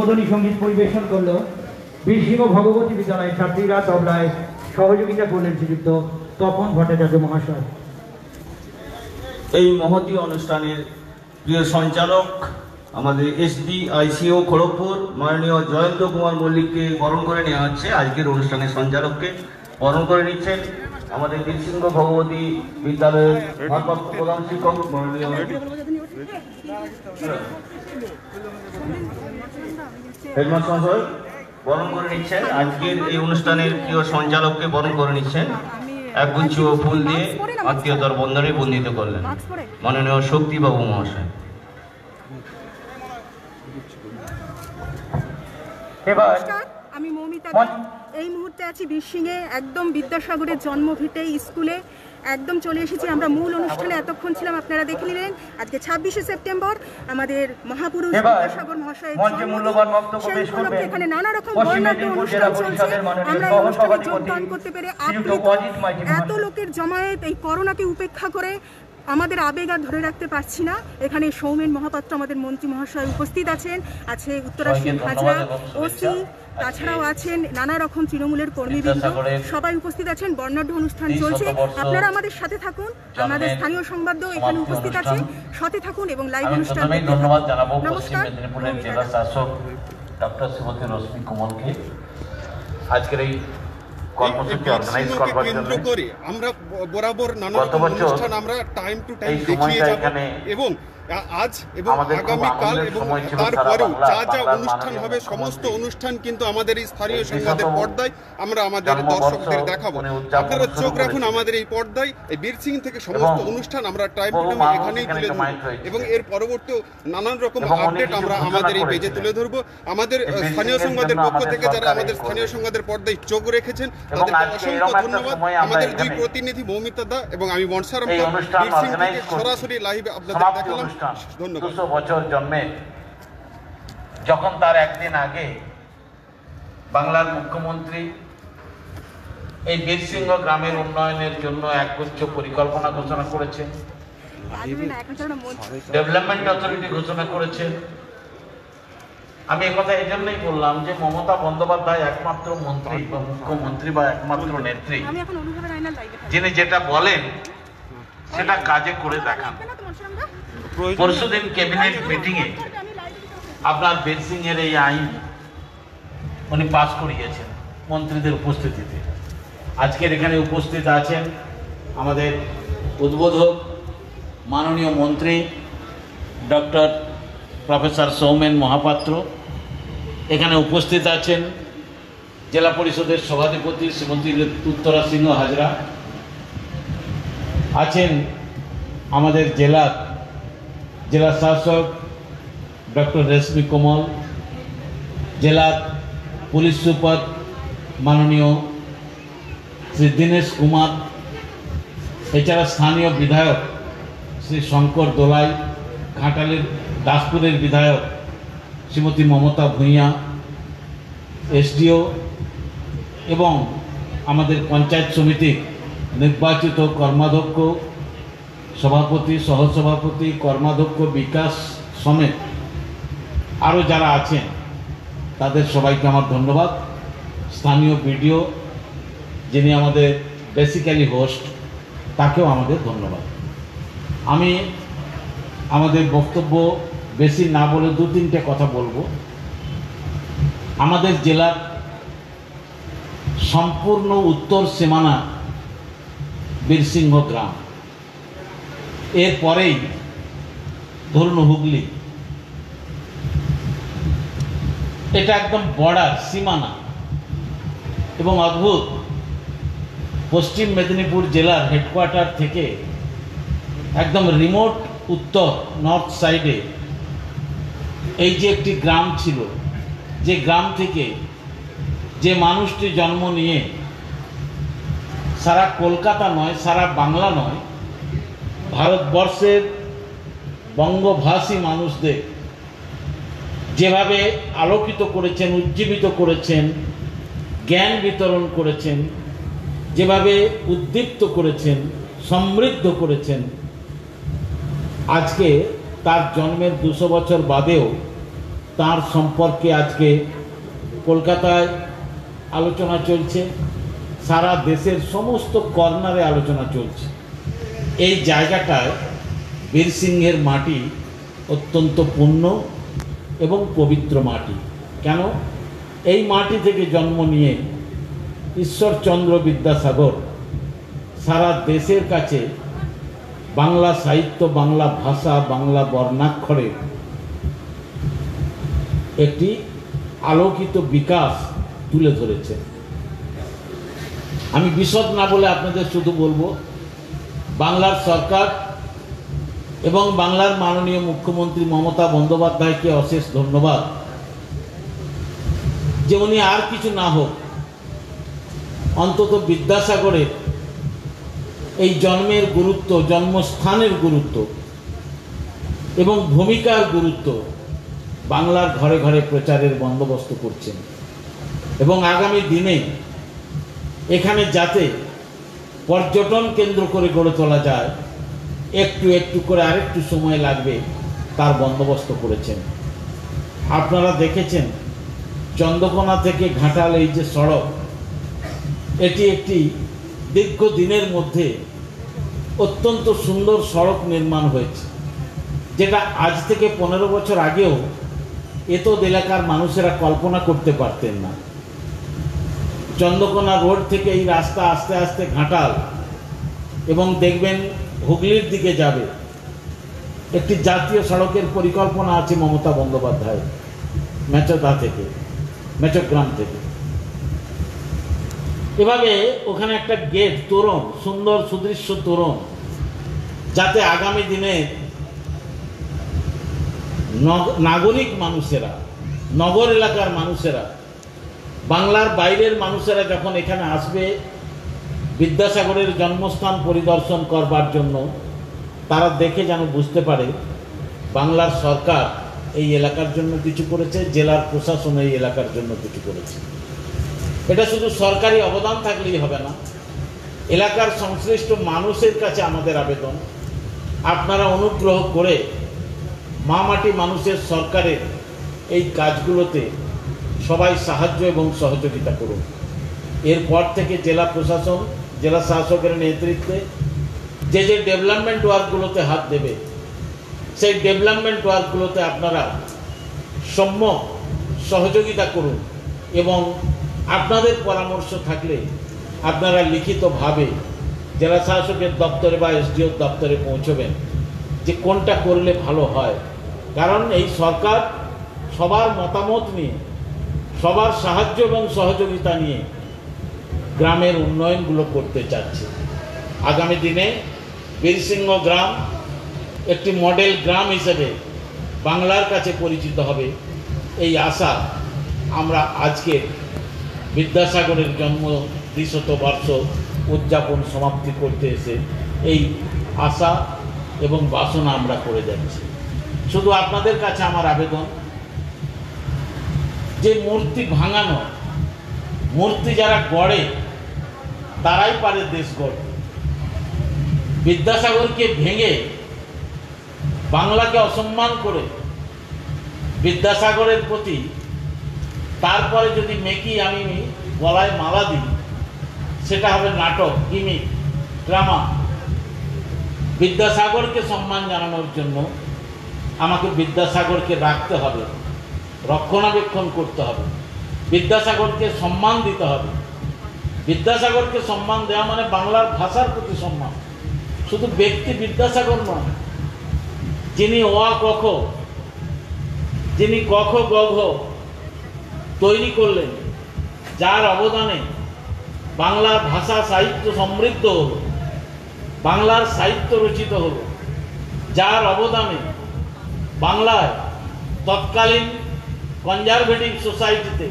উদ্বোধনী সঙ্গীত পরিবেশন করল বীরসিংহ ভগবতী বিদ্যালয়ের ছাত্রীরা। তবলায় সহযোগিতা করলেন শ্রীযুক্ত তপন ভট্টাচার্য মহাশয়। এই মহতী অনুষ্ঠানের প্রিয় সঞ্চালক আমাদের SDICO খড়গপুর মাননীয় জয়ন্ত কুমার মল্লিককে বরণ করে নেওয়া হচ্ছে। আজকের অনুষ্ঠানের সঞ্চালককে বরণ করে নিচ্ছেন আমাদের বীরসিংহ ভগবতী বিদ্যালয়ের ভারপ্রাপ্ত প্রধান শিক্ষক মাননীয় হেডমাস্টার মহাশয় বরণ করে নিচ্ছেন। আজকের এই অনুষ্ঠানের প্রিয় সঞ্চালককে বরণ করে নিচ্ছেন। একগুচ্ছ ফুল দিয়ে আত্মীয়তার বন্ধনে বন্দিত করলেন মাননীয় শক্তিবাবু মহাশয়। এবার আমি মৌমিতা, এই মুহূর্তে আছি বীরসিংহে, একদম বিদ্যাসাগরের জন্মভিটে স্কুলে একদম চলে এসেছি আমরা। মূল অনুষ্ঠানে এতক্ষণ ছিলাম, আপনারা দেখে নিলেন। আজকে 26শে সেপ্টেম্বর আমাদের মহাপুরুষ বিদ্যাসাগর মহাশয়ের জন্মদিন। এখানে নানা রকম বর্ণাঢ্য অনুষ্ঠান চলছে। আমরা এই অনুষ্ঠানে যোগদান করতে পেরে এত লোকের জমায়েত, এই করোনাকে উপেক্ষা করে আমাদের আবেগ আর ধরে রাখতে পারছি না। এখানে সৌমেন মহাপাত্র আমাদের মন্ত্রী মহাশয় উপস্থিত আছেন, আছে উত্তরাশীন হাজরা ওসি, তাছাড়াও আছেন নানা রকম তৃণমূলের কর্মীবৃন্দ, সবাই উপস্থিত আছেন। বর্ণাঢ্য অনুষ্ঠান চলছে, আপনারা আমাদের সাথে থাকুন। আমাদের স্থানীয় সংবাদও এখানে উপস্থিত আছে, সাথে থাকুন এবং লাইভ অনুষ্ঠান। ধন্যবাদ জানাবো পশ্চিম মেদিনীপুরের জেলা শাসক ডক্টর শ্রীমতী রশ্মি কমলকে আজকের এই কর্মসূচি অর্গানাইজ করবার জন্য। আমরা বরাবর নানা অনুষ্ঠান আমরা টাইম টু টাইম দেখিয়ে যাব এবং আজ এবং আগামীকাল এবং তারপরেও যা যা অনুষ্ঠান হবে সমস্ত অনুষ্ঠান কিন্তু আমাদের এই স্থানীয় সংবাদের পর্দায় আমরা আমাদের দর্শকদের দেখাবো। আপনারা চোখ রাখুন আমাদের এই পর্দায়। এই বীরসিংহ থেকে সমস্ত অনুষ্ঠান আমরা টাইম টু টাইম এখানেই তুলে ধরবো এবং এর পরবর্তীও নানান রকম আপডেট আমরা আমাদের এই পেজে তুলে ধরবো। আমাদের স্থানীয় সংবাদের পক্ষ থেকে যারা আমাদের স্থানীয় সংবাদের পর্দায় চোখ রেখেছেন তাদেরকে অসংখ্য ধন্যবাদ। আমাদের দুই প্রতিনিধি মৌমিতা দা এবং আমি মনসারাম বীরসিংহ থেকে সরাসরি লাইভে আপনাদের দেখালাম। 200 বছর জন্মে যখন তার একদিন আগে বাংলার মুখ্যমন্ত্রী এই বীরসিংহ গ্রামের উন্নয়নের জন্য একগুচ্ছ পরিকল্পনা ঘোষণা করেছেন, ডেভেলপমেন্ট অথরিটি ঘোষণা করেছেন। আমি একথা এই জন্যই বললাম যে মমতা বন্দ্যোপাধ্যায় একমাত্র মন্ত্রী বা মুখ্যমন্ত্রী বা একমাত্র নেত্রী যিনি যেটা বলেন সেটা কাজে করে দেখান। পরশুদিন ক্যাবিনেট মিটিংয়ে আপনার বীরসিংহের এই আইন উনি পাস করিয়েছেন মন্ত্রীদের উপস্থিতিতে। আজকের এখানে উপস্থিত আছেন আমাদের উদ্বোধক মাননীয় মন্ত্রী ডক্টর প্রফেসর সৌমেন মহাপাত্র। এখানে উপস্থিত আছেন জেলা পরিষদের সভাধিপতি শ্রীমতী উত্তরা সিংহ হাজরা, আছেন আমাদের জেলা শাসক ডক্টর রেশমি কমল, জেলার পুলিশ সুপার মাননীয় শ্রী দীনেশ কুমার, এছাড়া স্থানীয় বিধায়ক শ্রী শঙ্কর দোলাই, ঘাটালের দাসপুরের বিধায়ক শ্রীমতী মমতা ভূঁইয়া, SDO এবং আমাদের পঞ্চায়েত সমিতির নির্বাচিত কর্মাধ্যক্ষ, সভাপতি, সহসভাপতি, কর্মাধ্যক্ষ, বিকাশ সমেত আরও যারা আছেন তাদের সবাইকে আমার ধন্যবাদ। স্থানীয় বিডিও যিনি আমাদের বেসিক্যালি হোস্ট, তাকেও আমাদের ধন্যবাদ। আমি আমাদের বক্তব্য বেশি না বলে 2-3টে কথা বলবো। আমাদের জেলার সম্পূর্ণ উত্তর সীমানা বীরসিংহ গ্রাম, এরপরেই ধরুন হুগলি, এটা একদম বর্ডার সীমানা এবং অদ্ভুত। পশ্চিম মেদিনীপুর জেলার হেডকোয়ার্টার থেকে একদম রিমোট উত্তর নর্থ সাইডে এই যে একটি গ্রাম ছিল, যে গ্রাম থেকে যে মানুষটি জন্ম নিয়ে সারা কলকাতা নয়, সারা বাংলা নয়, ভারতবর্ষের বঙ্গভাষী মানুষদের যেভাবে আলোকিত করেছেন, উজ্জীবিত করেছেন, জ্ঞান বিতরণ করেছেন, যেভাবে উদ্দীপ্ত করেছেন, সমৃদ্ধ করেছেন, আজকে তার জন্মের 200 বছর বাদেও তার সম্পর্কে আজকে কলকাতায় আলোচনা চলছে, সারা দেশের সমস্ত কর্নারে আলোচনা চলছে। এই জায়গাটায় বীরসিংহের মাটি অত্যন্ত পুণ্য এবং পবিত্র মাটি। কেন? এই মাটি থেকে জন্ম নিয়ে ঈশ্বরচন্দ্র বিদ্যাসাগর সারা দেশের কাছে বাংলা সাহিত্য, বাংলা ভাষা, বাংলা বর্ণাক্ষরের একটি আলোকিত বিকাশ তুলে ধরেছেন। আমি বিশদ না বলে আপনাদের শুধু বলবো, বাংলার সরকার এবং বাংলার মাননীয় মুখ্যমন্ত্রী মমতা বন্দ্যোপাধ্যায়কে অশেষ ধন্যবাদ যে উনি আর কিছু না হোক অন্তত বিদ্যাসাগরের এই জন্মের গুরুত্ব, জন্মস্থানের গুরুত্ব এবং ভূমিকার গুরুত্ব বাংলার ঘরে ঘরে প্রচারের বন্দোবস্ত করছেন। এবং আগামী দিনে এখানে যাতে পর্যটন কেন্দ্র করে গড়ে তোলা যায়, একটু একটু করে আরেকটু সময় লাগবে তার বন্দোবস্ত করেছেন। আপনারা দেখেছেন চন্দ্রকোনা থেকে ঘাটাল এই যে সড়ক, এটি একটি দীর্ঘদিনের মধ্যে অত্যন্ত সুন্দর সড়ক নির্মাণ হয়েছে, যেটা আজ থেকে 15 বছর আগেও এতদ এলাকার মানুষেরা কল্পনা করতে পারতেন না। চন্দ্রকোনা রোড থেকে এই রাস্তা আস্তে আস্তে ঘাটাল এবং দেখবেন হুগলির দিকে যাবে। একটি জাতীয় সড়কের পরিকল্পনা আছে মমতা বন্দ্যোপাধ্যায় মেচগ্রাম থেকে। এভাবে ওখানে একটা গেট, তোরণ, সুন্দর সুদৃশ্য তোরণ, যাতে আগামী দিনে নাগরিক মানুষেরা, নগর এলাকার মানুষেরা, বাংলার বাইরের মানুষেরা যখন এখানে আসবে বিদ্যাসাগরের জন্মস্থান পরিদর্শন করবার জন্য, তারা দেখে যেন বুঝতে পারে বাংলার সরকার এই এলাকার জন্য কিছু করেছে, জেলার প্রশাসন এই এলাকার জন্য কিছু করেছে। এটা শুধু সরকারি অবদান থাকলেই হবে না, এলাকার সংশ্লিষ্ট মানুষের কাছে আমাদের আবেদন, আপনারা অনুগ্রহ করে মা মাটি মানুষের সরকারের এই কাজগুলোতে সবাই সাহায্য এবং সহযোগিতা করুন। এরপর থেকে জেলা প্রশাসন, জেলা শাসকের নেতৃত্বে যে যে ডেভেলপমেন্ট ওয়ার্কগুলোতে হাত দেবে, সেই ডেভেলপমেন্ট ওয়ার্কগুলোতে আপনারা সম্যক সহযোগিতা করুন এবং আপনাদের পরামর্শ থাকলে আপনারা লিখিতভাবে জেলা শাসকের দপ্তরে বা এসডিওর দপ্তরে পৌঁছবেন যে কোনটা করলে ভালো হয়। কারণ এই সরকার সবার মতামত নিয়ে, সবার সাহায্য এবং সহযোগিতা নিয়ে গ্রামের উন্নয়নগুলো করতে চাচ্ছে। আগামী দিনে বীরসিংহ গ্রাম একটি মডেল গ্রাম হিসেবে বাংলার কাছে পরিচিত হবে, এই আশা আমরা আজকে বিদ্যাসাগরের জন্ম 200 বর্ষ উদযাপন সমাপ্তি করতে এসে এই আশা এবং বাসনা আমরা করে যাচ্ছি। শুধু আপনাদের কাছে আমার আবেদন, যে মূর্তি ভাঙানো, মূর্তি যারা গড়ে তারাই পারে দেশ গড়তে। বিদ্যাসাগরকে ভেঙে বাংলাকে অসম্মান করে বিদ্যাসাগরের প্রতি তারপরে যদি মেকি আমি গলায় মালা দিই, সেটা হবে নাটক, গিমিক, ড্রামা। বিদ্যাসাগরকে সম্মান জানানোর জন্য আমাকে বিদ্যাসাগরকে রাখতে হবে, রক্ষণাবেক্ষণ করতে হবে, বিদ্যাসাগরকে সম্মান দিতে হবে। বিদ্যাসাগরকে সম্মান দেওয়া মানে বাংলার ভাষার প্রতি সম্মান। শুধু ব্যক্তি বিদ্যাসাগর নয়, যিনি অ ক খ, যিনি ক খ গ ঘ তৈরি করলেন, যার অবদানে বাংলার ভাষা সাহিত্য সমৃদ্ধ হল, বাংলার সাহিত্য রচিত হল, যার অবদানে বাংলায় তৎকালীন কনজারভেটিভ সোসাইটিতে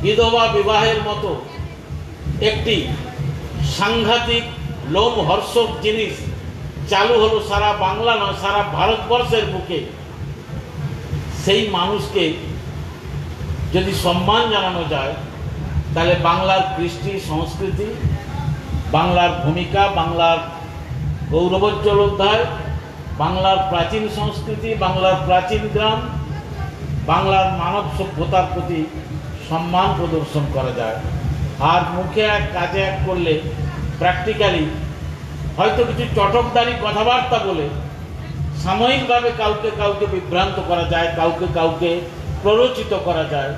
বিধবা বিবাহের মতো একটি সাংঘাতিক লোমহর্ষক জিনিস চালু হলো সারা বাংলা নয়, সারা ভারতবর্ষের বুকে। সেই মানুষকে যদি সম্মান জানানো যায়, তাহলে বাংলার কৃষ্টি সংস্কৃতি, বাংলার ভূমিকা, বাংলার গৌরবোজ্জ্বল অধ্যায়, বাংলার প্রাচীন সংস্কৃতি, বাংলার প্রাচীন গ্রাম, বাংলার মানব সভ্যতার প্রতি সম্মান প্রদর্শন করা যায়। আর মুখে এক কাজে এক করলে প্র্যাকটিক্যালি হয়তো কিছু চটকদারি কথাবার্তা বলে সাময়িকভাবে কাউকে কাউকে বিভ্রান্ত করা যায়, কাউকে কাউকে প্ররোচিত করা যায়,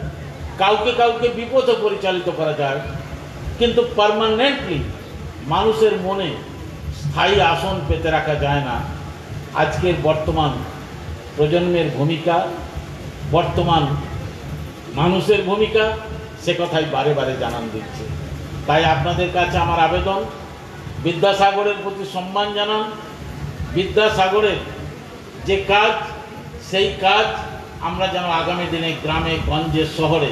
কাউকে কাউকে বিপথে পরিচালিত করা যায়, কিন্তু পার্মানেন্টলি মানুষের মনে স্থায়ী আসন পেতে রাখা যায় না। আজকের বর্তমান প্রজন্মের ভূমিকা, বর্তমান মানুষের ভূমিকা, সে কথাই বারে বারে জানান দিচ্ছে। তাই আপনাদের কাছে আমার আবেদন, বিদ্যাসাগরের প্রতি সম্মান জানান। বিদ্যাসাগরের যে কাজ, সেই কাজ আমরা যেন আগামী দিনে গ্রামে গঞ্জে শহরে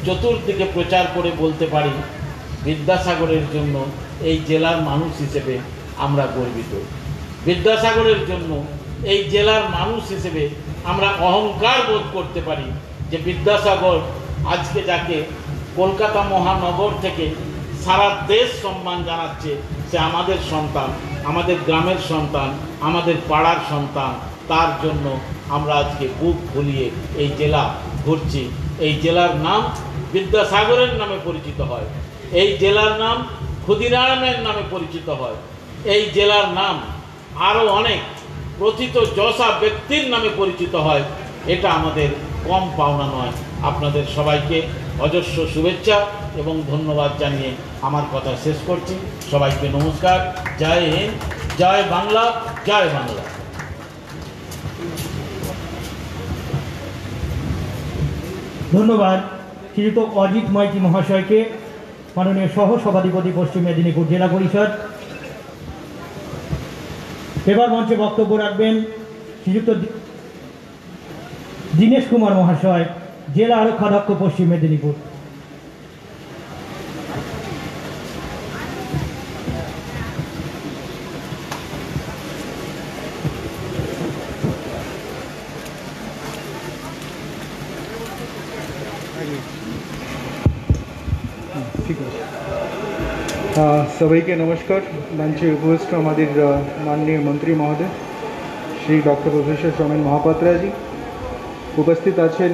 চতুর্দিকে প্রচার করে বলতে পারি, বিদ্যাসাগরের জন্য এই জেলার মানুষ হিসেবে আমরা গর্বিত। বিদ্যাসাগরের জন্য এই জেলার মানুষ হিসেবে আমরা অহংকার বোধ করতে পারি যে বিদ্যাসাগর আজকে যাকে কলকাতা মহানগর থেকে সারা দেশ সম্মান জানাচ্ছে, সে আমাদের সন্তান, আমাদের গ্রামের সন্তান, আমাদের পাড়ার সন্তান। তার জন্য আমরা আজকে বুক ফুলিয়ে এই জেলা ঘুরছি। এই জেলার নাম বিদ্যাসাগরের নামে পরিচিত হয়, এই জেলার নাম ক্ষুদিরামের নামে পরিচিত হয়, এই জেলার নাম আরও অনেক প্রথিত যশা ব্যক্তির নামে পরিচিত হয়। এটা আমাদের কম পাওনা নয়। আপনাদের সবাইকে অজস্র শুভেচ্ছা এবং ধন্যবাদ জানিয়ে আমার কথা শেষ করছি। সবাইকে নমস্কার। জয় হিন্দ, জয় বাংলা, জয় বাংলা। ধন্যবাদ শ্রীযুক্ত অজিত মাইতি মহাশয়কে, মাননীয় সহ সভাধিপতি পশ্চিম মেদিনীপুর জেলা পরিষদ। এবার মঞ্চে বক্তব্য রাখবেন শ্রীযুক্ত দীনেশ কুমার মহাশয়, জেলা আরক্ষাধ্যক্ষ পশ্চিম মেদিনীপুর। ঠিক আছে, সবাইকে নমস্কার। মঞ্চে উপস্থিত আমাদের মাননীয় মন্ত্রী মহোদয় শ্রী ডক্টর প্রফেসর সৌমেন মহাপাত্রাজি, উপস্থিত আছেন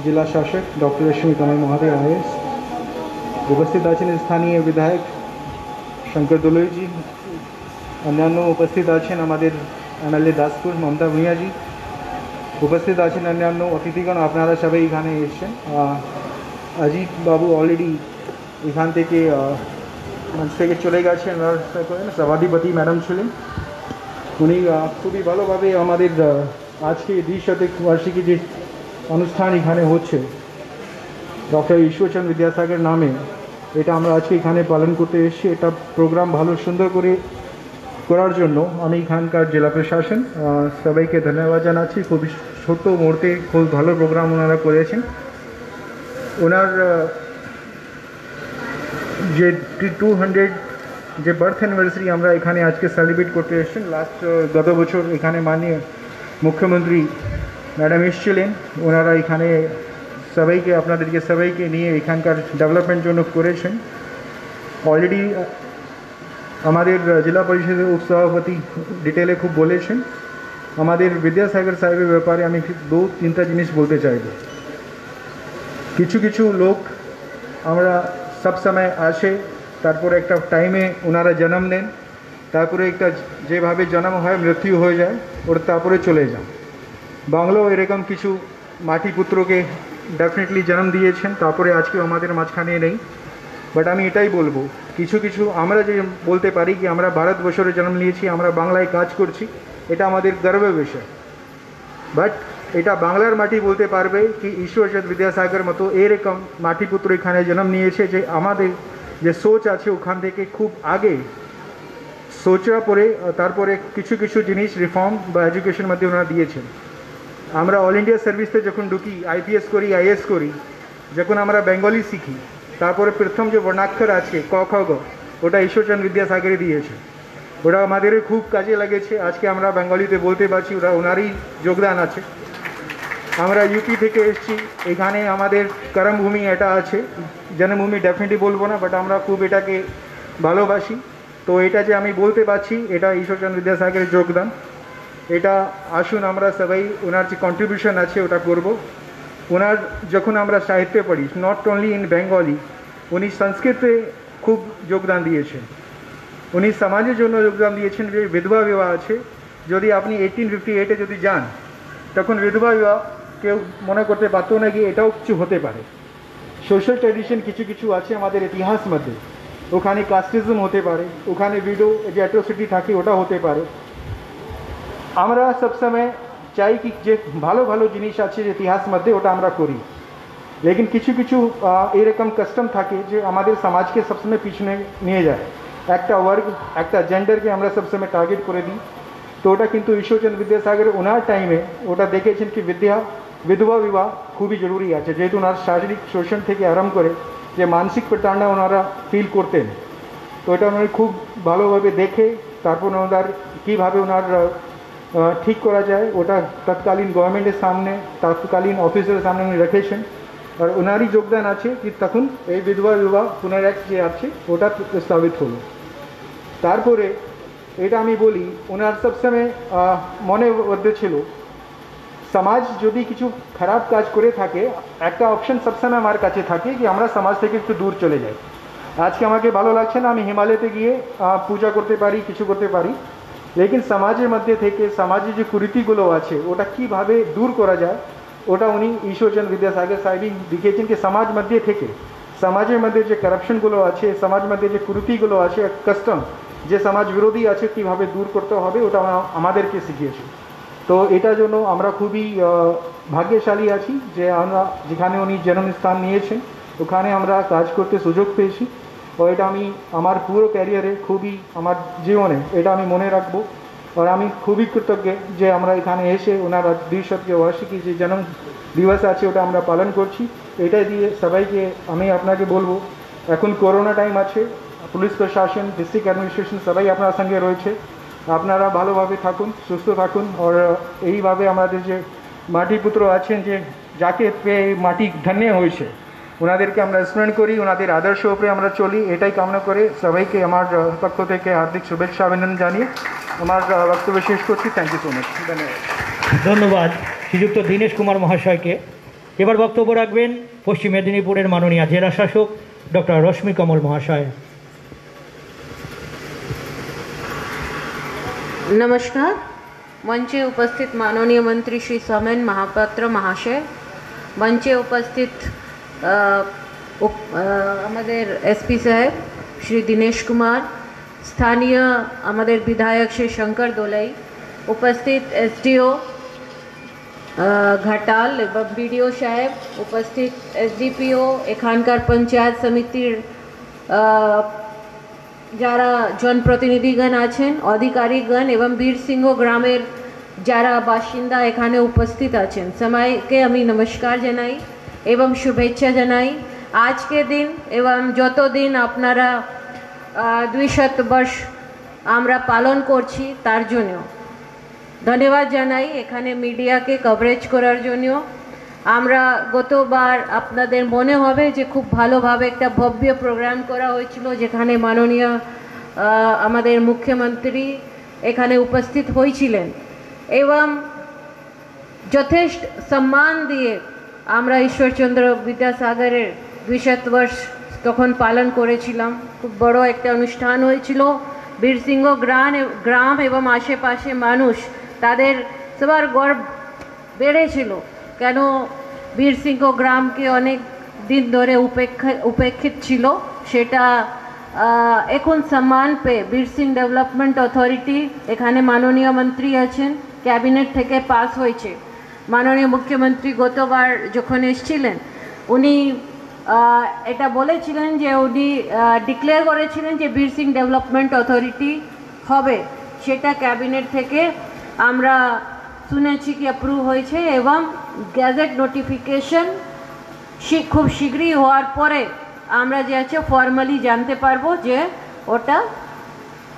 জেলা শাসক ডক্টর रश्मि कमल महोदय IAS, उपस्थित आছেন স্থানীয় বিধায়ক শঙ্কর দোলইজি, অন্যান্য উপস্থিত আছেন আমাদের MLA দাসপুর মমতা ভূঁইয়াজি, উপস্থিত আছেন অন্যান্য অতিথিগণ। আপনারা সবাই এখানে এসেছেন। অজিত বাবু অলরেডি এখান থেকে মঞ্চ থেকে চলে গেছেন। সভাধিপতি ম্যাডাম ছিলেন, উনি খুবই ভালোভাবে আমাদের আজকে দ্বিশতক বার্ষিকী যে অনুষ্ঠান এখানে হচ্ছে ডক্টর ঈশ্বরচন্দ্র বিদ্যাসাগর নামে, এটা আমরা আজকে এখানে পালন করতে এসেছি। এটা প্রোগ্রাম ভালো সুন্দর করে করার জন্য আমি এখানকার জেলা প্রশাসন সবাইকে ধন্যবাদ জানাচ্ছি। খুবই ছোট্ট মুহূর্তে খুব ভালো প্রোগ্রাম ওনারা করেছেন। ওনার যে 200 যে বার্থ অ্যানিভার্সারি আমরা এখানে আজকে সেলিব্রেট করতে এসেছেন, গত বছর এখানে মাননীয় মুখ্যমন্ত্রী ম্যাডাম এসেছিলেন। ওনারা এখানে সবাইকে আপনাদেরকে সবাইকে নিয়ে এখানকার ডেভেলপমেন্ট জন্য করেছেন। অলরেডি আমাদের জেলা পরিষদের উপসভাপতি ডিটেলে খুব বলেছেন। আমাদের বিদ্যাসাগর সাহেবের ব্যাপারে আমি 2-3টা জিনিস বলতে চাইব। কিছু কিছু লোক আমরা সব সময় আসে, তারপরে একটা টাইমে ওনারা জন্ম নেন, তারপরে একটা যেভাবে জন্ম হয় মৃত্যু হয়ে যায়, ওর তারপরে চলে যান। বাংলাও এরকম কিছু মাটি পুত্রকে ডেফিনেটলি জন্ম দিয়েছেন, তারপরে আজকে আমাদের মাঝখানে নেই। বাট আমি এটাই বলবো, কিছু কিছু আমরা যে বলতে পারি কি আমরা ভারতবর্ষে জন্ম নিয়েছি, আমরা বাংলায় কাজ করছি, এটা আমাদের গর্বের বিষয়। বাট এটা বাংলার মাটি বলতে পারবে কি ঈশ্বরচন্দ্র বিদ্যাসাগর মতো এরকম মাটিপুত্র এখানে জন্ম নিয়েছে, যে আমাদের যে সোচ আছে ওখান থেকে খুব আগে সোচা পরে তারপরে কিছু কিছু জিনিস রিফর্ম বা এডুকেশন মধ্যে ওনারা দিয়েছেন। আমরা অল ইন্ডিয়া সার্ভিসে যখন ঢুকি, IPS করি, IAS করি, যখন আমরা বেঙ্গলি শিখি, তারপরে প্রথম যে বর্ণাক্ষর আছে ক খ গ, ওটা ঈশ্বরচন্দ্র বিদ্যাসাগরে দিয়েছে। ওটা আমাদের খুব কাজে লেগেছে। আজকে আমরা বেঙ্গলিতে বলতে পারছি, ওটা ওনারই যোগদান আছে। আমরা ইউপি থেকে এসেছি, এখানে আমাদের কর্মভূমি এটা আছে, জন্মভূমি ডেফিনেটলি বলবো না, বাট আমরা খুব এটাকে ভালোবাসি। তো এটা যে আমি বলতে পারছি, এটা ঈশ্বরচন্দ্র বিদ্যাসাগরের যোগদান। এটা আসুন আমরা সবাই ওনার যে কন্ট্রিবিউশন আছে ওটা করব। ওনার যখন আমরা সাহিত্যে পড়ি, নট অনলি ইন বেঙ্গলি, উনি সংস্কৃতে খুব যোগদান দিয়েছেন। উনি সমাজের জন্য যোগদান দিয়েছেন। যে বিধবা বিবাহ আছে, যদি আপনি 1858-এ যদি যান, তখন বিধবা বিবাহ কেউ মনে করতে পারতো না কি এটাও কিছু হতে পারে। সোশ্যাল ট্র্যাডিশন কিছু কিছু আছে আমাদের ইতিহাস মধ্যে, ওখানে কাস্টিজম হতে পারে, ওখানে ভিডো যে অ্যাট্রোসিটি থাকে ওটা হতে পারে। আমরা সবসময় চাই কি যে ভালো ভালো জিনিস আছে ইতিহাস মধ্যে ওটা আমরা করি, লেকিন কিছু কিছু এরকম কাস্টম থাকে যে আমাদের সমাজকে সবসময় পিছনে নিয়ে যায়। একটা ওয়ার্গ, একটা জেন্ডারকে আমরা সবসময় টার্গেট করে দিই। তো ওটা কিন্তু ঈশ্বরচন্দ্র বিদ্যাসাগর ওনার টাইমে ওটা দেখেছেন কি বিধবা বিবাহ খুবই জরুরি আছে, যেহেতু ওনার শারীরিক শোষণ থেকে আরম্ভ করে যে মানসিক প্রতারণা ওনারা ফিল করতেন। তো এটা ওনারা খুব ভালোভাবে দেখে তারপর ওনার কীভাবে ওনার ঠিক করা যায় ওটা তৎকালীন গভর্নমেন্টের সামনে, তৎকালীন অফিসারের সামনে উনি রেখেছেন। আর ওনারই যোগদান আছে কি তখন এই বিধবা বিবাহ পুনরায় যে আছে ওটা প্রস্তাবিত হলো। তারপরে এটা আমি বলি, ওনার সবসময় মনে মধ্যে ছিল সমাজ যদি কিছু খারাপ কাজ করে থাকে, একটা অপশন সবসময় আমার কাছে থাকে কি আমরা সমাজ থেকে একটু দূর চলে যাই। আজকে আমাকে ভালো লাগছে না, আমি হিমালয়তে গিয়ে পূজা করতে পারি, কিছু করতে পারি, লেকিন সমাজের মধ্যে থেকে সমাজের যে কুরীতিগুলো আছে ওটা কীভাবে দূর করা যায় ওটা উনি ঈশ্বরচন্দ্র বিদ্যাসাগর সাহেবই লিখেছেন কি সমাজ মধ্যে থেকে সমাজের মধ্যে যে কারাপশনগুলো আছে, সমাজ মধ্যে যে কুরীতিগুলো আছে, কাস্টম যে সমাজ বিরোধী আছে কীভাবে দূর করতে হবে ওটা আমাদেরকে শিখিয়েছে। তো এটার জন্য আমরা খুবই ভাগ্যশালী আছি যে আমরা যেখানে উনি জন্মস্থান নিয়েছেন ওখানে আমরা কাজ করতে সুযোগ পেয়েছি। ও এটা আমি আমার পুরো ক্যারিয়ারে খুবই আমার জীবনে এটা আমি মনে রাখবো। আর আমি খুবই কৃতজ্ঞ যে আমরা এখানে এসে ওনার 200 বার্ষিকী যে জন্ম দিবস আছে ওটা আমরা পালন করছি। এটাই দিয়ে সবাইকে আমি আপনাকে বলবো, এখন করোনা টাইম আছে, পুলিশ প্রশাসন, ডিস্ট্রিক্ট অ্যাডমিনিস্ট্রেশন সবাই আপনার সঙ্গে রয়েছে। আপনারা ভালোভাবে থাকুন, সুস্থ থাকুন। আর এইভাবে আমাদের যে মাটিপুত্র আছেন যে যাকে পেয়ে মাটি ধন্য হয়েছে ওনাদেরকে আমরা স্মরণ করি, ওনাদের আদর্শ উপরে আমরা চলি, এটাই কামনা করে সবাইকে আমার পক্ষ থেকে হার্দিক শুভেচ্ছা অভিনন্দন জানিয়ে আমার বক্তব্য শেষ করছি। Thank you so much. ধন্যবাদ। ধন্যবাদ শ্রীযুক্ত দীনেশ কুমার মহাশয়কে। এবার বক্তব্য রাখবেন পশ্চিম মেদিনীপুরের মাননীয় জেলা শাসক ডক্টর রশ্মি কমল মহাশয়। नमस्कार। मंचे उपस्थित माननीय मंत्री श्री सोमेन महापात्र महाशय, मंचे उपस्थित আমাদের एसपी साहेब श्री दिनेश कुमार, स्थानीय আমাদের विधायक श्री शंकर दोलाई, उपस्थित एसडीओ घाटाल एवं बीडीओ साहेब, उपस्थित एसडीपीओ एखानकार पंचायत समितिर যারা জনপ্রতিনিধিগণ আছেন, অধিকারীগণ এবং বীরসিংহ গ্রামের যারা বাসিন্দা এখানে উপস্থিত আছেন, সবাইকে আমি নমস্কার জানাই এবং শুভেচ্ছা জানাই। আজকে দিন এবং যতদিন আপনারা 200 বর্ষ আমরা পালন করছি তার জন্য ধন্যবাদ জানাই। এখানে মিডিয়াকে কভারেজ করার জন্য আমরা গতবার আপনাদের মনে হবে যে খুব ভালোভাবে একটা ভব্য প্রোগ্রাম করা হয়েছিল, যেখানে মাননীয় আমাদের মুখ্যমন্ত্রী এখানে উপস্থিত হয়েছিলেন এবং যথেষ্ট সম্মান দিয়ে আমরা ঈশ্বরচন্দ্র বিদ্যাসাগরের 200 বর্ষ তখন পালন করেছিলাম। খুব বড় একটা অনুষ্ঠান হয়েছিল। বীরসিংহ গ্রাম এবং আশেপাশে মানুষ তাদের সবার গর্ব বেড়েছিল, কেন বীরসিংহ গ্রামকে অনেক দিন ধরে উপেক্ষিত ছিল, সেটা এখন সম্মান পেয়ে বীরসিংহ ডেভেলপমেন্ট অথরিটি এখানে মাননীয় মন্ত্রী আছেন, ক্যাবিনেট থেকে পাস হয়েছে। মাননীয় মুখ্যমন্ত্রী গতবার যখন এসেছিলেন উনি এটা বলেছিলেন যে উনি ডিক্লেয়ার করেছিলেন যে বীরসিংহ ডেভেলপমেন্ট অথরিটি হবে, সেটা ক্যাবিনেট থেকে আমরা শুনেছি কি অ্যাপ্রুভ হয়েছে এবং গ্যাজেট নোটিফিকেশন খুব শীঘ্রই হওয়ার পরে আমরা যে আছে ফর্মালি জানতে পারবো যে ওটা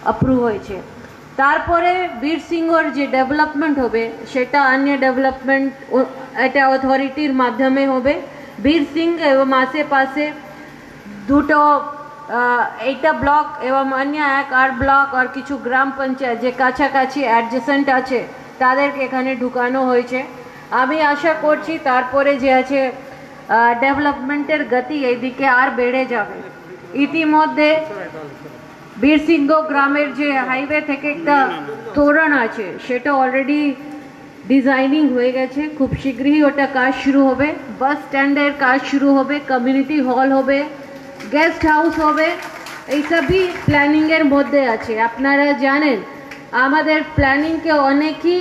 অ্যাপ্রুভ হয়েছে। তারপরে বীরসিংহর যে ডেভেলপমেন্ট হবে সেটা অন্য ডেভেলপমেন্ট এটা অথরিটির মাধ্যমে হবে। বীরসিংহ এবং আশেপাশে দুটো এইটা ব্লক এবং অন্য এক আর ব্লক আর কিছু গ্রাম পঞ্চায়েত যে কাছাকাছি অ্যাডজেসেন্ট আছে তাদেরকে এখানে ঢুকানো হয়েছে। আমি আশা করছি তারপরে যে আছে ডেভেলপমেন্টের গতি এইদিকে আর বেড়ে যাবে। ইতিমধ্যে বীরসিংহ গ্রামের যে হাইওয়ে থেকে একটা তোরণ আছে সেটা অলরেডি ডিজাইনিং হয়ে গেছে, খুব শীঘ্রই ওটা কাজ শুরু হবে। বাস স্ট্যান্ডের কাজ শুরু হবে, কমিউনিটি হল হবে, গেস্ট হাউস হবে, এই সবই প্ল্যানিংয়ের মধ্যে আছে। আপনারা জানেন আমাদের প্ল্যানিংকে অনেকই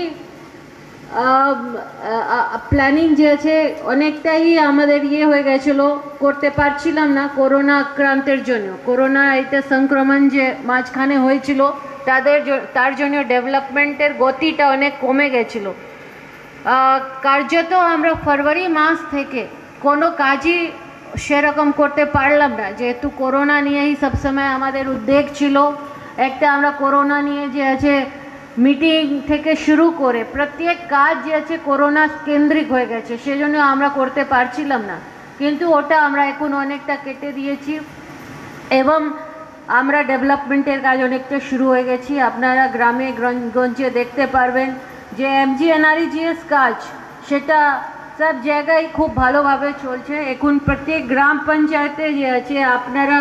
প্ল্যানিং যে আছে অনেকটাই আমাদের হয়ে গেছিলো, করতে পারছিলাম না করোনা আক্রান্তের জন্য। করোনা এটা সংক্রমণ যে মাঝখানে হয়েছিল তার জন্য ডেভেলপমেন্টের গতিটা অনেক কমে গেছিলো। কার্যত আমরা ফেব্রুয়ারি মাস থেকে কোনো কাজই সেরকম করতে পারলাম না, যেহেতু করোনা নিয়েই সবসময় আমাদের উদ্বেগ ছিল। একটা আমরা করোনা নিয়ে যে আছে মিটিং থেকে শুরু করে প্রত্যেক কাজ যে আছে করোনা কেন্দ্রিক হয়ে গেছে, সেজন্য আমরা করতে পারছিলাম না। কিন্তু ওটা আমরা এখন অনেকটা কেটে দিয়েছি এবং আমরা ডেভেলপমেন্টের কাজ অনেকটা শুরু হয়ে গেছি। আপনারা গ্রামে গঞ্জে দেখতে পারবেন যে MGNREGS কাজ সেটা সব জায়গায় খুব ভালোভাবে চলছে। এখন প্রত্যেক গ্রাম পঞ্চায়েতে যে আছে আপনারা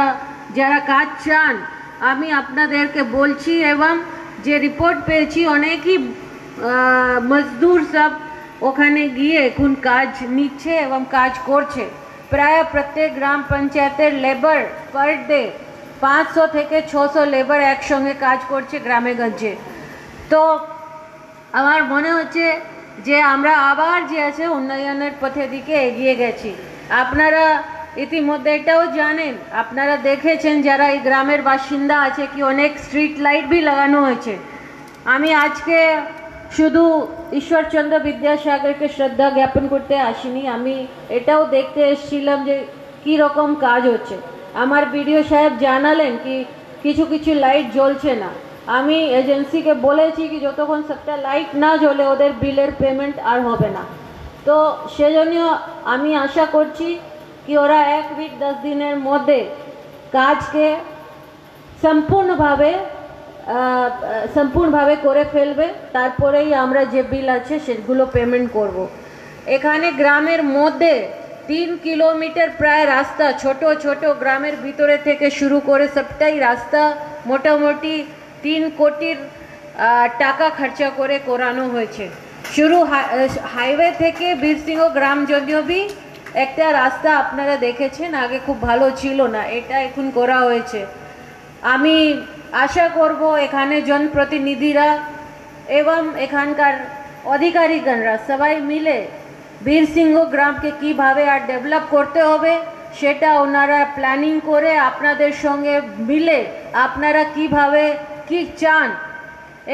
যারা কাজ চান আমি আপনাদেরকে বলছি, এবং যে রিপোর্ট পেয়েছি অনেকই মজদুর সব ওখানে গিয়ে এখন কাজ নিচ্ছে এবং কাজ করছে। প্রায় প্রত্যেক গ্রাম পঞ্চায়েতের লেবার পার ডে 500 থেকে 600 লেবার একসঙ্গে কাজ করছে গ্রামে গঞ্জে। তো আমার মনে হচ্ছে যে আমরা আবার যে আছে উন্নয়নের পথে দিকে এগিয়ে গেছি। আপনারা ইতিমধ্যে এটাও জানেন, আপনারা দেখেছেন যারা এই গ্রামের বাসিন্দা আছে কি অনেক স্ট্রিট লাইট भी লাগানো হয়েছে। আমি আজকে শুধু ঈশ্বরচন্দ্র বিদ্যাসাগরকে শ্রদ্ধা জ্ঞাপন করতে আসিনি, আমি এটাও দেখতে এসেছিলাম যে কী রকম কাজ হচ্ছে। আমার বিডিও সাহেব জানালেন কি কিছু কিছু লাইট জ্বলছে না। আমি এজেন্সিকে বলেছি কি যতক্ষণ সবটা লাইট না জ্বলে ওদের বিলের পেমেন্ট আর হবে না। তো সেজন্য আমি আশা করছি কি ওরা 1 উইক 10 দিনের মধ্যে কাজকে সম্পূর্ণভাবে করে ফেলবে, তারপরেই আমরা যে বিল আছে সেগুলো পেমেন্ট করব। এখানে গ্রামের মধ্যে 3 কিলোমিটার প্রায় রাস্তা ছোট ছোট গ্রামের ভিতরে থেকে শুরু করে সবটাই রাস্তা মোটামুটি 3 কোটির টাকা খরচা করে করানো হয়েছে। শুরু হাইওয়ে থেকে বীরসিংহ গ্রাম যদিও একটা রাস্তা আপনারা দেখেছেন, আগে খুব ভালো ছিল না, এটা এখন করা হয়েছে। আমি আশা করব এখানে জনপ্রতিনিধিরা এবং এখানকার অধিকারীগণরা সবাই মিলে বীরসিংহ গ্রামকে কীভাবে আর ডেভেলপ করতে হবে সেটা ওনারা প্ল্যানিং করে আপনাদের সঙ্গে মিলে আপনারা কিভাবে কি চান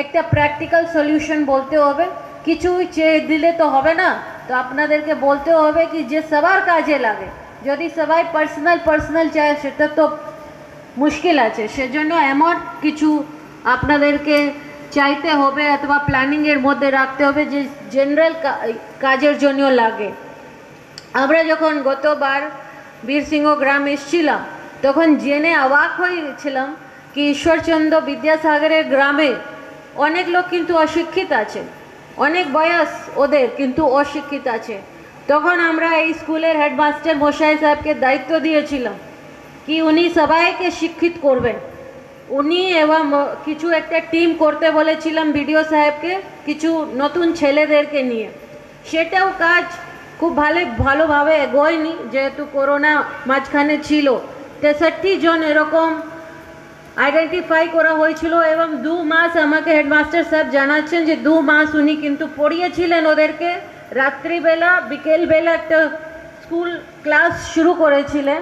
একটা প্র্যাকটিক্যাল সলিউশন বলতে হবে। কিছুই চেয়ে দিলে তো হবে না, তো আপনাদেরকে বলতে হবে কি যে সবার কাজে লাগে। যদি সবাই পার্সোনাল চায় সেটা তো মুশকিল আছে, সেজন্য এমন কিছু আপনাদেরকে চাইতে হবে অথবা প্ল্যানিংয়ের মধ্যে রাখতে হবে যে জেনারেল কাজের জন্য লাগে। আমরা যখন গতবার বীরসিংহ গ্রাম এসেছিলাম তখন জেনে অবাক হয়ে গেছিলাম কি ঈশ্বরচন্দ্র বিদ্যাসাগরের গ্রামে অনেক লোক কিন্তু অশিক্ষিত আছে, অনেক বয়স ওদের কিন্তু অশিক্ষিত আছে। তখন আমরা এই স্কুলের হেডমাস্টার মশাই সাহেবকে দায়িত্ব দিয়েছিলাম কি উনি সবাইকে শিক্ষিত করবেন। উনি এবং কিছু একটা টিম করতে বলেছিলাম বিডিও সাহেবকে কিছু নতুন ছেলেদেরকে নিয়ে। সেটাও কাজ খুব ভালোভাবে এগোয়নি যেহেতু করোনা মাঝখানে ছিল। 63 জন এরকম আইডেন্টিফাই করা হয়েছিল এবং 2 মাস আমাকে হেডমাস্টার সাহেব জানাচ্ছেন যে 2 মাস উনি কিন্তু পড়িয়েছিলেন ওদেরকে। রাত্রিবেলা বিকেলবেলা একটা স্কুল ক্লাস শুরু করেছিলেন।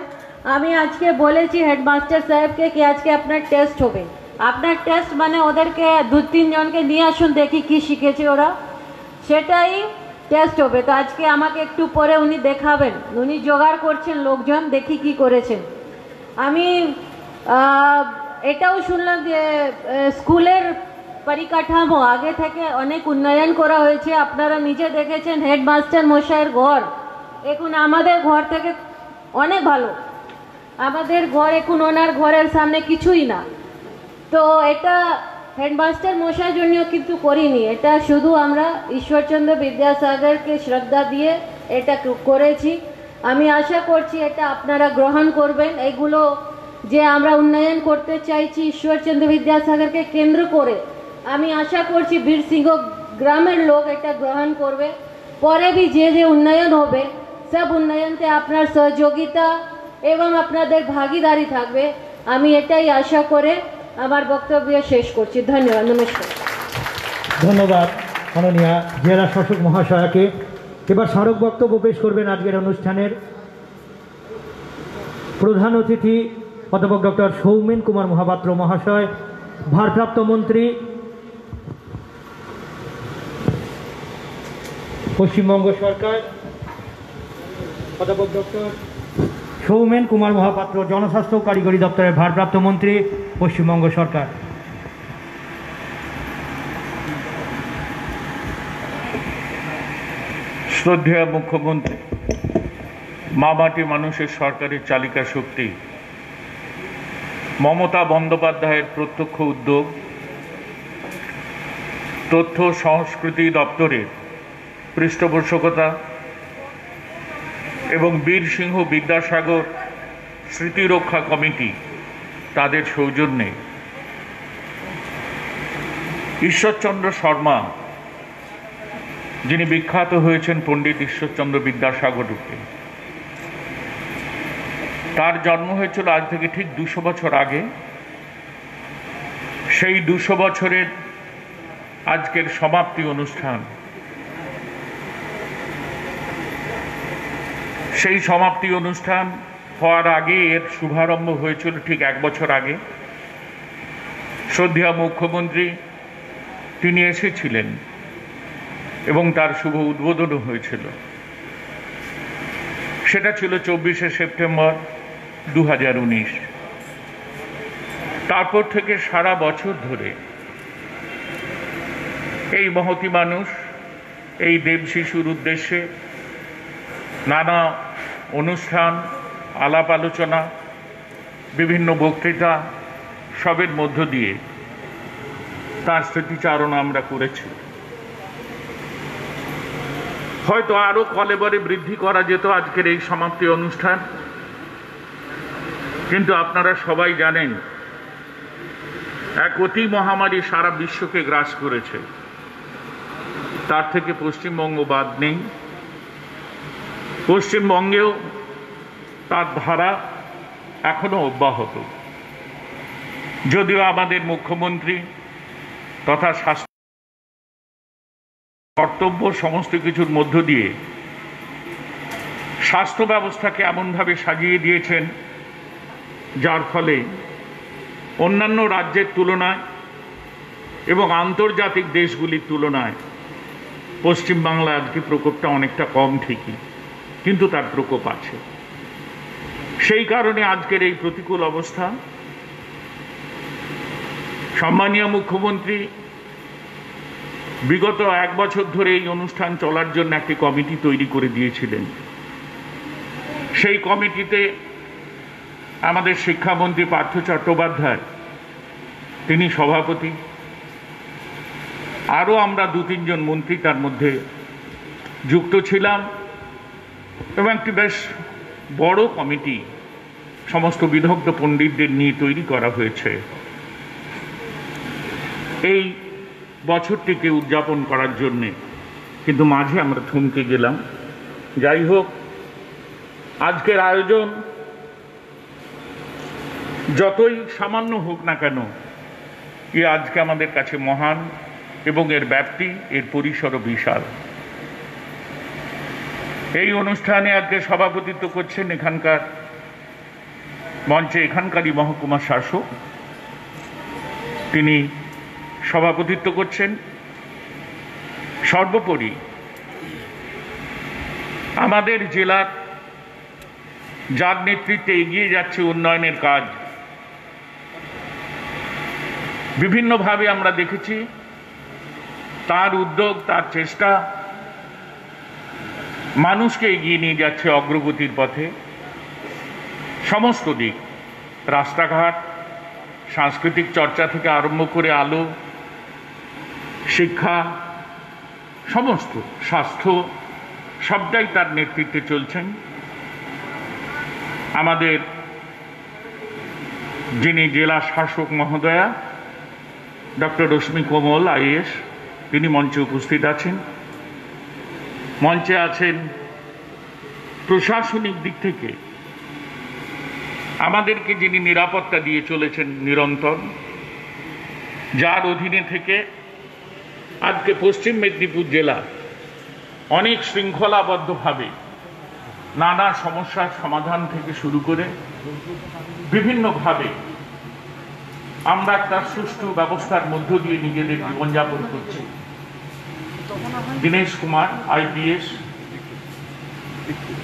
আমি আজকে বলেছি হেডমাস্টার সাহেবকে কি আজকে আপনার টেস্ট হবে, আপনার টেস্ট মানে ওদেরকে 2-3 জনকে নিয়ে আসুন দেখি কি শিখেছে ওরা, সেটাই টেস্ট হবে। তো আজকে আমাকে একটু পরে উনি দেখাবেন, উনি জোগাড় করছেন লোকজন, দেখি কি করেছেন। আমি এটাও শুনলাম যে স্কুলের পরিকাঠামো আগে থেকে অনেক উন্নয়ন করা হয়েছে। আপনারা নিজে দেখেছেন হেডমাস্টার মশাইয়ের ঘর এখন আমাদের ঘর থেকে অনেক ভালো। আমাদের ঘর এখন ওনার ঘরের সামনে কিছুই না। তো এটা হেডমাস্টার মশাইয়ের জন্য কিন্তু করিনি, এটা শুধু আমরা ঈশ্বরচন্দ্র বিদ্যাসাগরকে শ্রদ্ধা দিয়ে এটা করেছি। আমি আশা করছি এটা আপনারা গ্রহণ করবেন। এগুলো যে আমরা উন্নয়ন করতে চাইছি ঈশ্বরচন্দ্র বিদ্যাসাগরকে কেন্দ্র করে, আমি আশা করছি বীরসিংহ গ্রামের লোক এটা গ্রহণ করবে। পরে भी যে উন্নয়ন হবে সব উন্নয়নতে আপনার সহযোগিতা এবং আপনাদের ভাগিদারি থাকবে, আমি এটাই আশা করে আমার বক্তব্য শেষ করছি। ধন্যবাদ, নমস্কার। ধন্যবাদ মাননীয়া জেলা শাসক মহাশয়াকে। এবার স্মারক বক্তব্য পেশ করবেন আজকের অনুষ্ঠানের প্রধান অতিথি অধ্যাপক ডক্টর সৌমেন কুমার মহাপাত্র মহাশয়, ভারপ্রাপ্ত মন্ত্রী পশ্চিমবঙ্গ সরকার, অধ্যাপক ডক্টর সৌমেন কুমার মহাপাত্র, জনস্বাস্থ্য কারিগরি দপ্তরের ভারপ্রাপ্ত মন্ত্রী পশ্চিমবঙ্গ সরকার। শ্রদ্ধেয় মুখ্যমন্ত্রী, মা মাটি মানুষের সরকারের চালিকা শক্তি মমতা বন্দ্যোপাধ্যায়ের প্রত্যক্ষ উদ্যোগ, তথ্য সংস্কৃতি দপ্তরের পৃষ্ঠপোষকতা এবং বীরসিংহ বিদ্যাসাগর স্মৃতিরক্ষা কমিটি তাদের সৌজন্যে ঈশ্বরচন্দ্র শর্মা, যিনি বিখ্যাত হয়েছেন পণ্ডিত ঈশ্বরচন্দ্র বিদ্যাসাগর রূপে, তার জন্ম হয়েছিল আজ থেকে ঠিক 200 বছর আগে। সেই 200 বছরের আজকের সমাপ্তি অনুষ্ঠান, সেই সমাপ্তি অনুষ্ঠান হওয়ার আগে এর শুভারম্ভ হয়েছিল ঠিক 1 বছর আগে। শ্রদ্ধেয় মুখ্যমন্ত্রী তিনি এসেছিলেন এবং তার শুভ উদ্বোধনও হয়েছিল। সেটা ছিল 24শে সেপ্টেম্বর 2019। তারপর থেকে সারা বছর ধরে এই মহতী মানুষ এই দেব শিশুর উদ্দেশ্যে নানা অনুষ্ঠান, আলাপ আলোচনা, বিভিন্ন বক্তৃতা সবের মধ্য দিয়ে তার স্মৃতিচারণ আমরা করেছি। হয়তো আরো কলেবরে বৃদ্ধি করা যেত আজকের এই সমাপ্তি অনুষ্ঠান, কিন্তু আপনারা সবাই জানেন এক অতি মহামারী সারা বিশ্বকে গ্রাস করেছে, তার থেকে পশ্চিমবঙ্গ বাদ নেই। পশ্চিমবঙ্গেও তার ধারা এখনো অব্যাহত, যদিও আমাদের মুখ্যমন্ত্রী তথা স্বাস্থ্য কর্তব্য সমস্ত কিছুর মধ্য দিয়ে স্বাস্থ্য ব্যবস্থাকে এমনভাবে সাজিয়ে দিয়েছেন যার ফলে অন্যান্য রাজ্যের তুলনায় এবং আন্তর্জাতিক দেশগুলির তুলনায় পশ্চিমবাংলায় আজকে প্রকোপটা অনেকটা কম ঠিকই, কিন্তু তার প্রকোপ আছে। সেই কারণে আজকের এই প্রতিকূল অবস্থা সম্মানীয় মুখ্যমন্ত্রী বিগত 1 বছর ধরে এই অনুষ্ঠান চলার জন্য একটি কমিটি তৈরি করে দিয়েছিলেন। সেই কমিটিতে আমাদের শিক্ষামন্ত্রী পার্থ চট্টোপাধ্যায় তিনি সভাপতি, আরও আমরা 2-3 জন মন্ত্রী তার মধ্যে যুক্ত ছিলাম এবং একটি বেশ বড় কমিটি সমস্ত বিদগ্ধ পণ্ডিতদের নিয়ে তৈরি করা হয়েছে এই বছরটিকে উদযাপন করার জন্যে। কিন্তু মাঝে আমরা থমকে গেলাম। যাই হোক, আজকের আয়োজন যতই সামান্য হোক না কেন, এ আজকে আমাদের কাছে মহান এবং এর ব্যাপ্তি, এর পরিসরও বিশাল। এই অনুষ্ঠানে আজকে সভাপতিত্ব করছেন এখানকার মঞ্চে এখানকারই মহকুমা শাসক, তিনি সভাপতিত্ব করছেন। সর্বোপরি আমাদের জেলার যার নেতৃত্বে এগিয়ে যাচ্ছে উন্নয়নের কাজ, বিভিন্নভাবে আমরা দেখেছি তার উদ্যোগ, তার চেষ্টা মানুষকে এগিয়ে নিয়ে যাচ্ছে অগ্রগতির পথে। সমস্ত দিক, রাস্তাঘাট, সাংস্কৃতিক চর্চা থেকে আরম্ভ করে আলো, শিক্ষা, সমস্ত স্বাস্থ্য সবটাই তার নেতৃত্বে চলছেন। আমাদের যিনি জেলা শাসক মহোদয়া ডক্টর রশ্মি কোমল আইএস, তিনি মঞ্চে উপস্থিত আছেন। মঞ্চে আছেন প্রশাসনিক দিক থেকে আমাদেরকে যিনি নিরাপত্তা দিয়ে চলেছেন নিরন্তর, যার অধীনে থেকে আজকে পশ্চিম মেদিনীপুর জেলা অনেক শৃঙ্খলাবদ্ধভাবে নানা সমস্যার সমাধান থেকে শুরু করে বিভিন্নভাবে আমরা একটা সুষ্ঠু ব্যবস্থার মধ্য দিয়ে নিজেদের জীবনযাপন করছি। দীনেশ কুমার আইপিএস,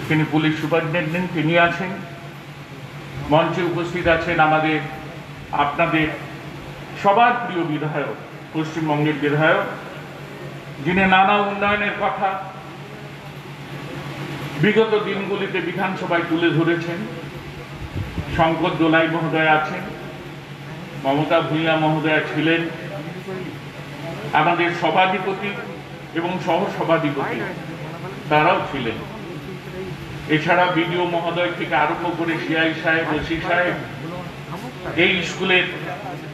তিনি পুলিশ সুপারিনটেন্ডেন্ট, তিনি আছেন। মঞ্চে উপস্থিত আছেন আমাদের আপনাদের সবার প্রিয় বিধায়ক, পশ্চিমবঙ্গের বিধায়ক, যিনি নানা উন্নয়নের কথা বিগত দিনগুলিতে বিধানসভায় তুলে ধরেছেন। শঙ্কর দোলাই মহোদয় আছেন, মমতা ভূঁইয়া মহোদয়া ছিলেন, আমাদের সভাধিপতি এবং সহসভাধিপতি তারাও ছিলেন। এছাড়া বিডিও মহোদয় থেকে আরম্ভ করে সিআই সাহেব, ওসি সাহেব, এই স্কুলের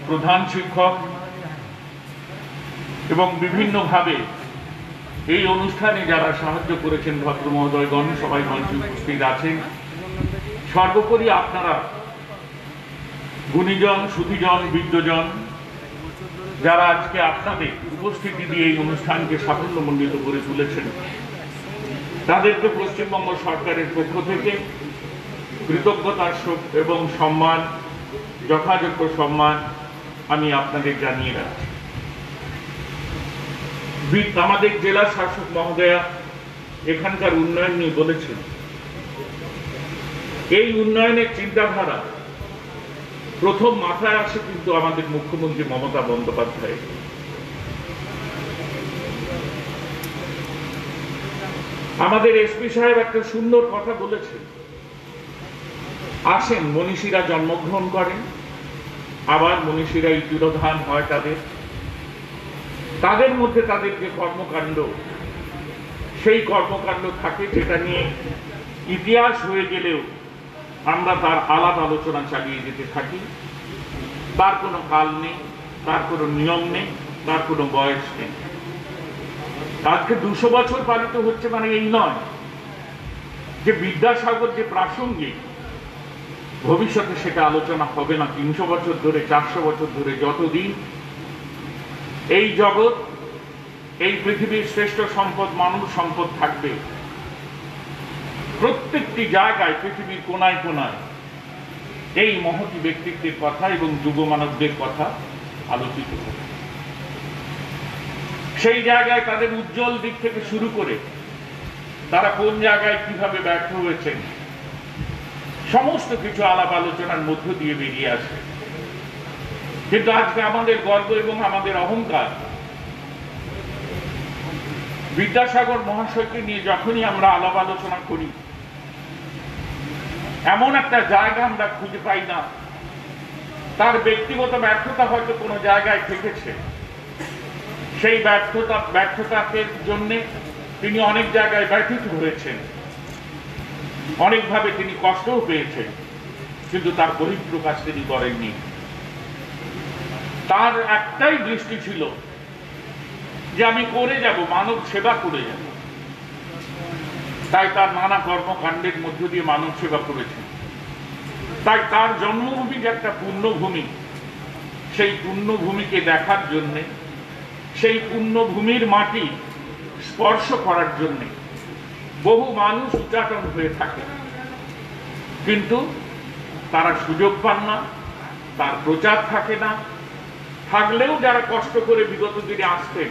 প্রধান শিক্ষক এবং বিভিন্নভাবে এই অনুষ্ঠানে যারা সাহায্য করেছেন ভদ্র মহোদয়গণ সবাই মঞ্চে উপস্থিত আছেন। সর্বোপরি আপনারা গুণীজন, সুধীজন, বিদ্যজন যারা আজকে আপনাদের উপস্থিতি দিয়ে এই অনুষ্ঠানকে সাফল্যমণ্ডিত করে তুলেছেন, তাদেরকে পশ্চিমবঙ্গ সরকারের পক্ষ থেকে কৃতজ্ঞতার এবং সম্মান, যথাযোগ্য সম্মান আমি আপনাদের জানিয়ে রাখছি। আমাদের জেলা শাসক মহোদয়া এখানকার উন্নয়ন নিয়ে বলেছেন। এই উন্নয়নের চিন্তাধারা প্রথম মাথায় আসে কিন্তু আমাদের মুখ্যমন্ত্রী মমতা বন্দ্যোপাধ্যায়। আমাদের এসপি সাহেব একটা সুন্দর কথা বলেছেন, আসেন মনীষীরা জন্মগ্রহণ করেন, আবার মনীষীরা তিরোধান হয় তাদের মধ্যে তাদের যে কর্মকাণ্ড, সেই কর্মকাণ্ড থাকে যেটা নিয়ে ইতিহাস হয়ে গেলেও আমরা তার আলাপ আলোচনা চালিয়ে যেতে থাকি। তার কোনো কাল নেই, তার কোনো নিয়ম নেই, তার কোনো বয়স নেই। আজকে 200 বছর পালিত হচ্ছে মানে এই নয় যে বিদ্যাসাগর যে প্রাসঙ্গিক, ভবিষ্যতে সেটা আলোচনা হবে না 300 বছর ধরে, 400 বছর ধরে, যতদিন এই জগৎ, এই পৃথিবীর শ্রেষ্ঠ সম্পদ মানব সম্পদ থাকবে, প্রত্যেকটি জায়গায় পৃথিবীর কোনায় কোনায় এই মহতী ব্যক্তিত্বের কথা এবং যুব মানবদের কথা আলোচিত হবে। সেই জায়গায় তাদের উজ্জ্বল দিক থেকে শুরু করে তারা কোন জায়গায় কিভাবে ব্যর্থ হয়েছেন, সমস্ত কিছু আলাপ আলোচনার মধ্য দিয়ে বেরিয়ে আসে। কিন্তু আজকে আমাদের গর্ব এবং আমাদের অহংকার, বিদ্যাসাগর মহাশয়কে নিয়ে যখনই আমরা আলাপ আলোচনা করি, এমন একটা জায়গা আমরা খুঁজে পাই না। তার ব্যক্তিগত ব্যর্থতা হয়তো কোনো জায়গায় থেকেছে, সেই ব্যর্থতাকে জন্য তিনি অনেক জায়গায় ব্যথিত হয়েছেন, অনেকভাবে তিনি কষ্টও পেয়েছেন, কিন্তু তার বহিঃপ্রকাশ তিনি করেননি। তার একটাই দৃষ্টি ছিল যে আমি করে যাব, মানব সেবা করে যাব। তাই তার নানা কর্মকাণ্ডের মধ্য দিয়ে মানব সেবা করেছেন। তাই তার জন্মভূমি যে একটা পুণ্যভূমি, সেই পুণ্যভূমিকে দেখার জন্যে, সেই পুণ্যভূমির মাটি স্পর্শ করার জন্যে বহু মানুষ উচ্চাটন হয়ে থাকে, কিন্তু তারা সুযোগ পান না, তার প্রচার থাকে না। থাকলেও যারা কষ্ট করে বিগত দিনে আসতেন,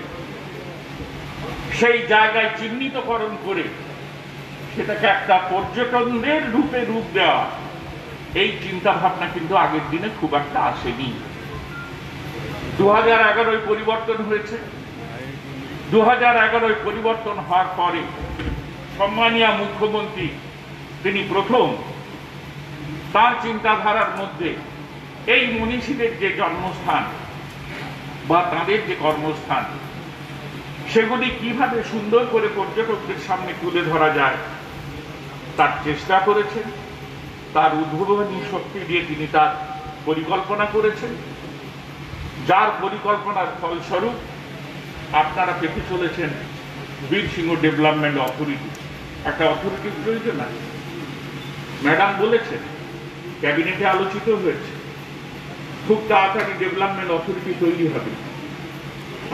সেই জায়গায় চিহ্নিতকরণ করে সেটাকে একটা পর্যটনদের রূপে রূপ দেওয়া, এই চিন্তা ভাবনা কিন্তু আগের দিনে খুব একটা আসেনি। 2011 পরিবর্তন হয়েছে। 2011 পরিবর্তন হওয়ার পরে সম্মানীয় মুখ্যমন্ত্রী তিনি প্রথম তার চিন্তাধারার মধ্যে এই মনীষীদের যে জন্মস্থান বা তাদের যে কর্মস্থান, সেগুলি কিভাবে সুন্দর করে পর্যটকদের সামনে তুলে ধরা যায় তার চেষ্টা করেছেন। তার উদ্ভাবনী শক্তি দিয়ে তিনি তার পরিকল্পনা করেছেন, যার পরিকল্পনার ফলস্বরূপ আপনারা পেতে চলেছেন বীরসিংহ ডেভেলপমেন্ট অথরিটি। একটা অথরিটির প্রয়োজন আছে, ম্যাডাম বলেছেন, ক্যাবিনেটে আলোচিত হয়েছে, খুব তাড়াতাড়ি ডেভেলপমেন্ট অথরিটি তৈরি হবে।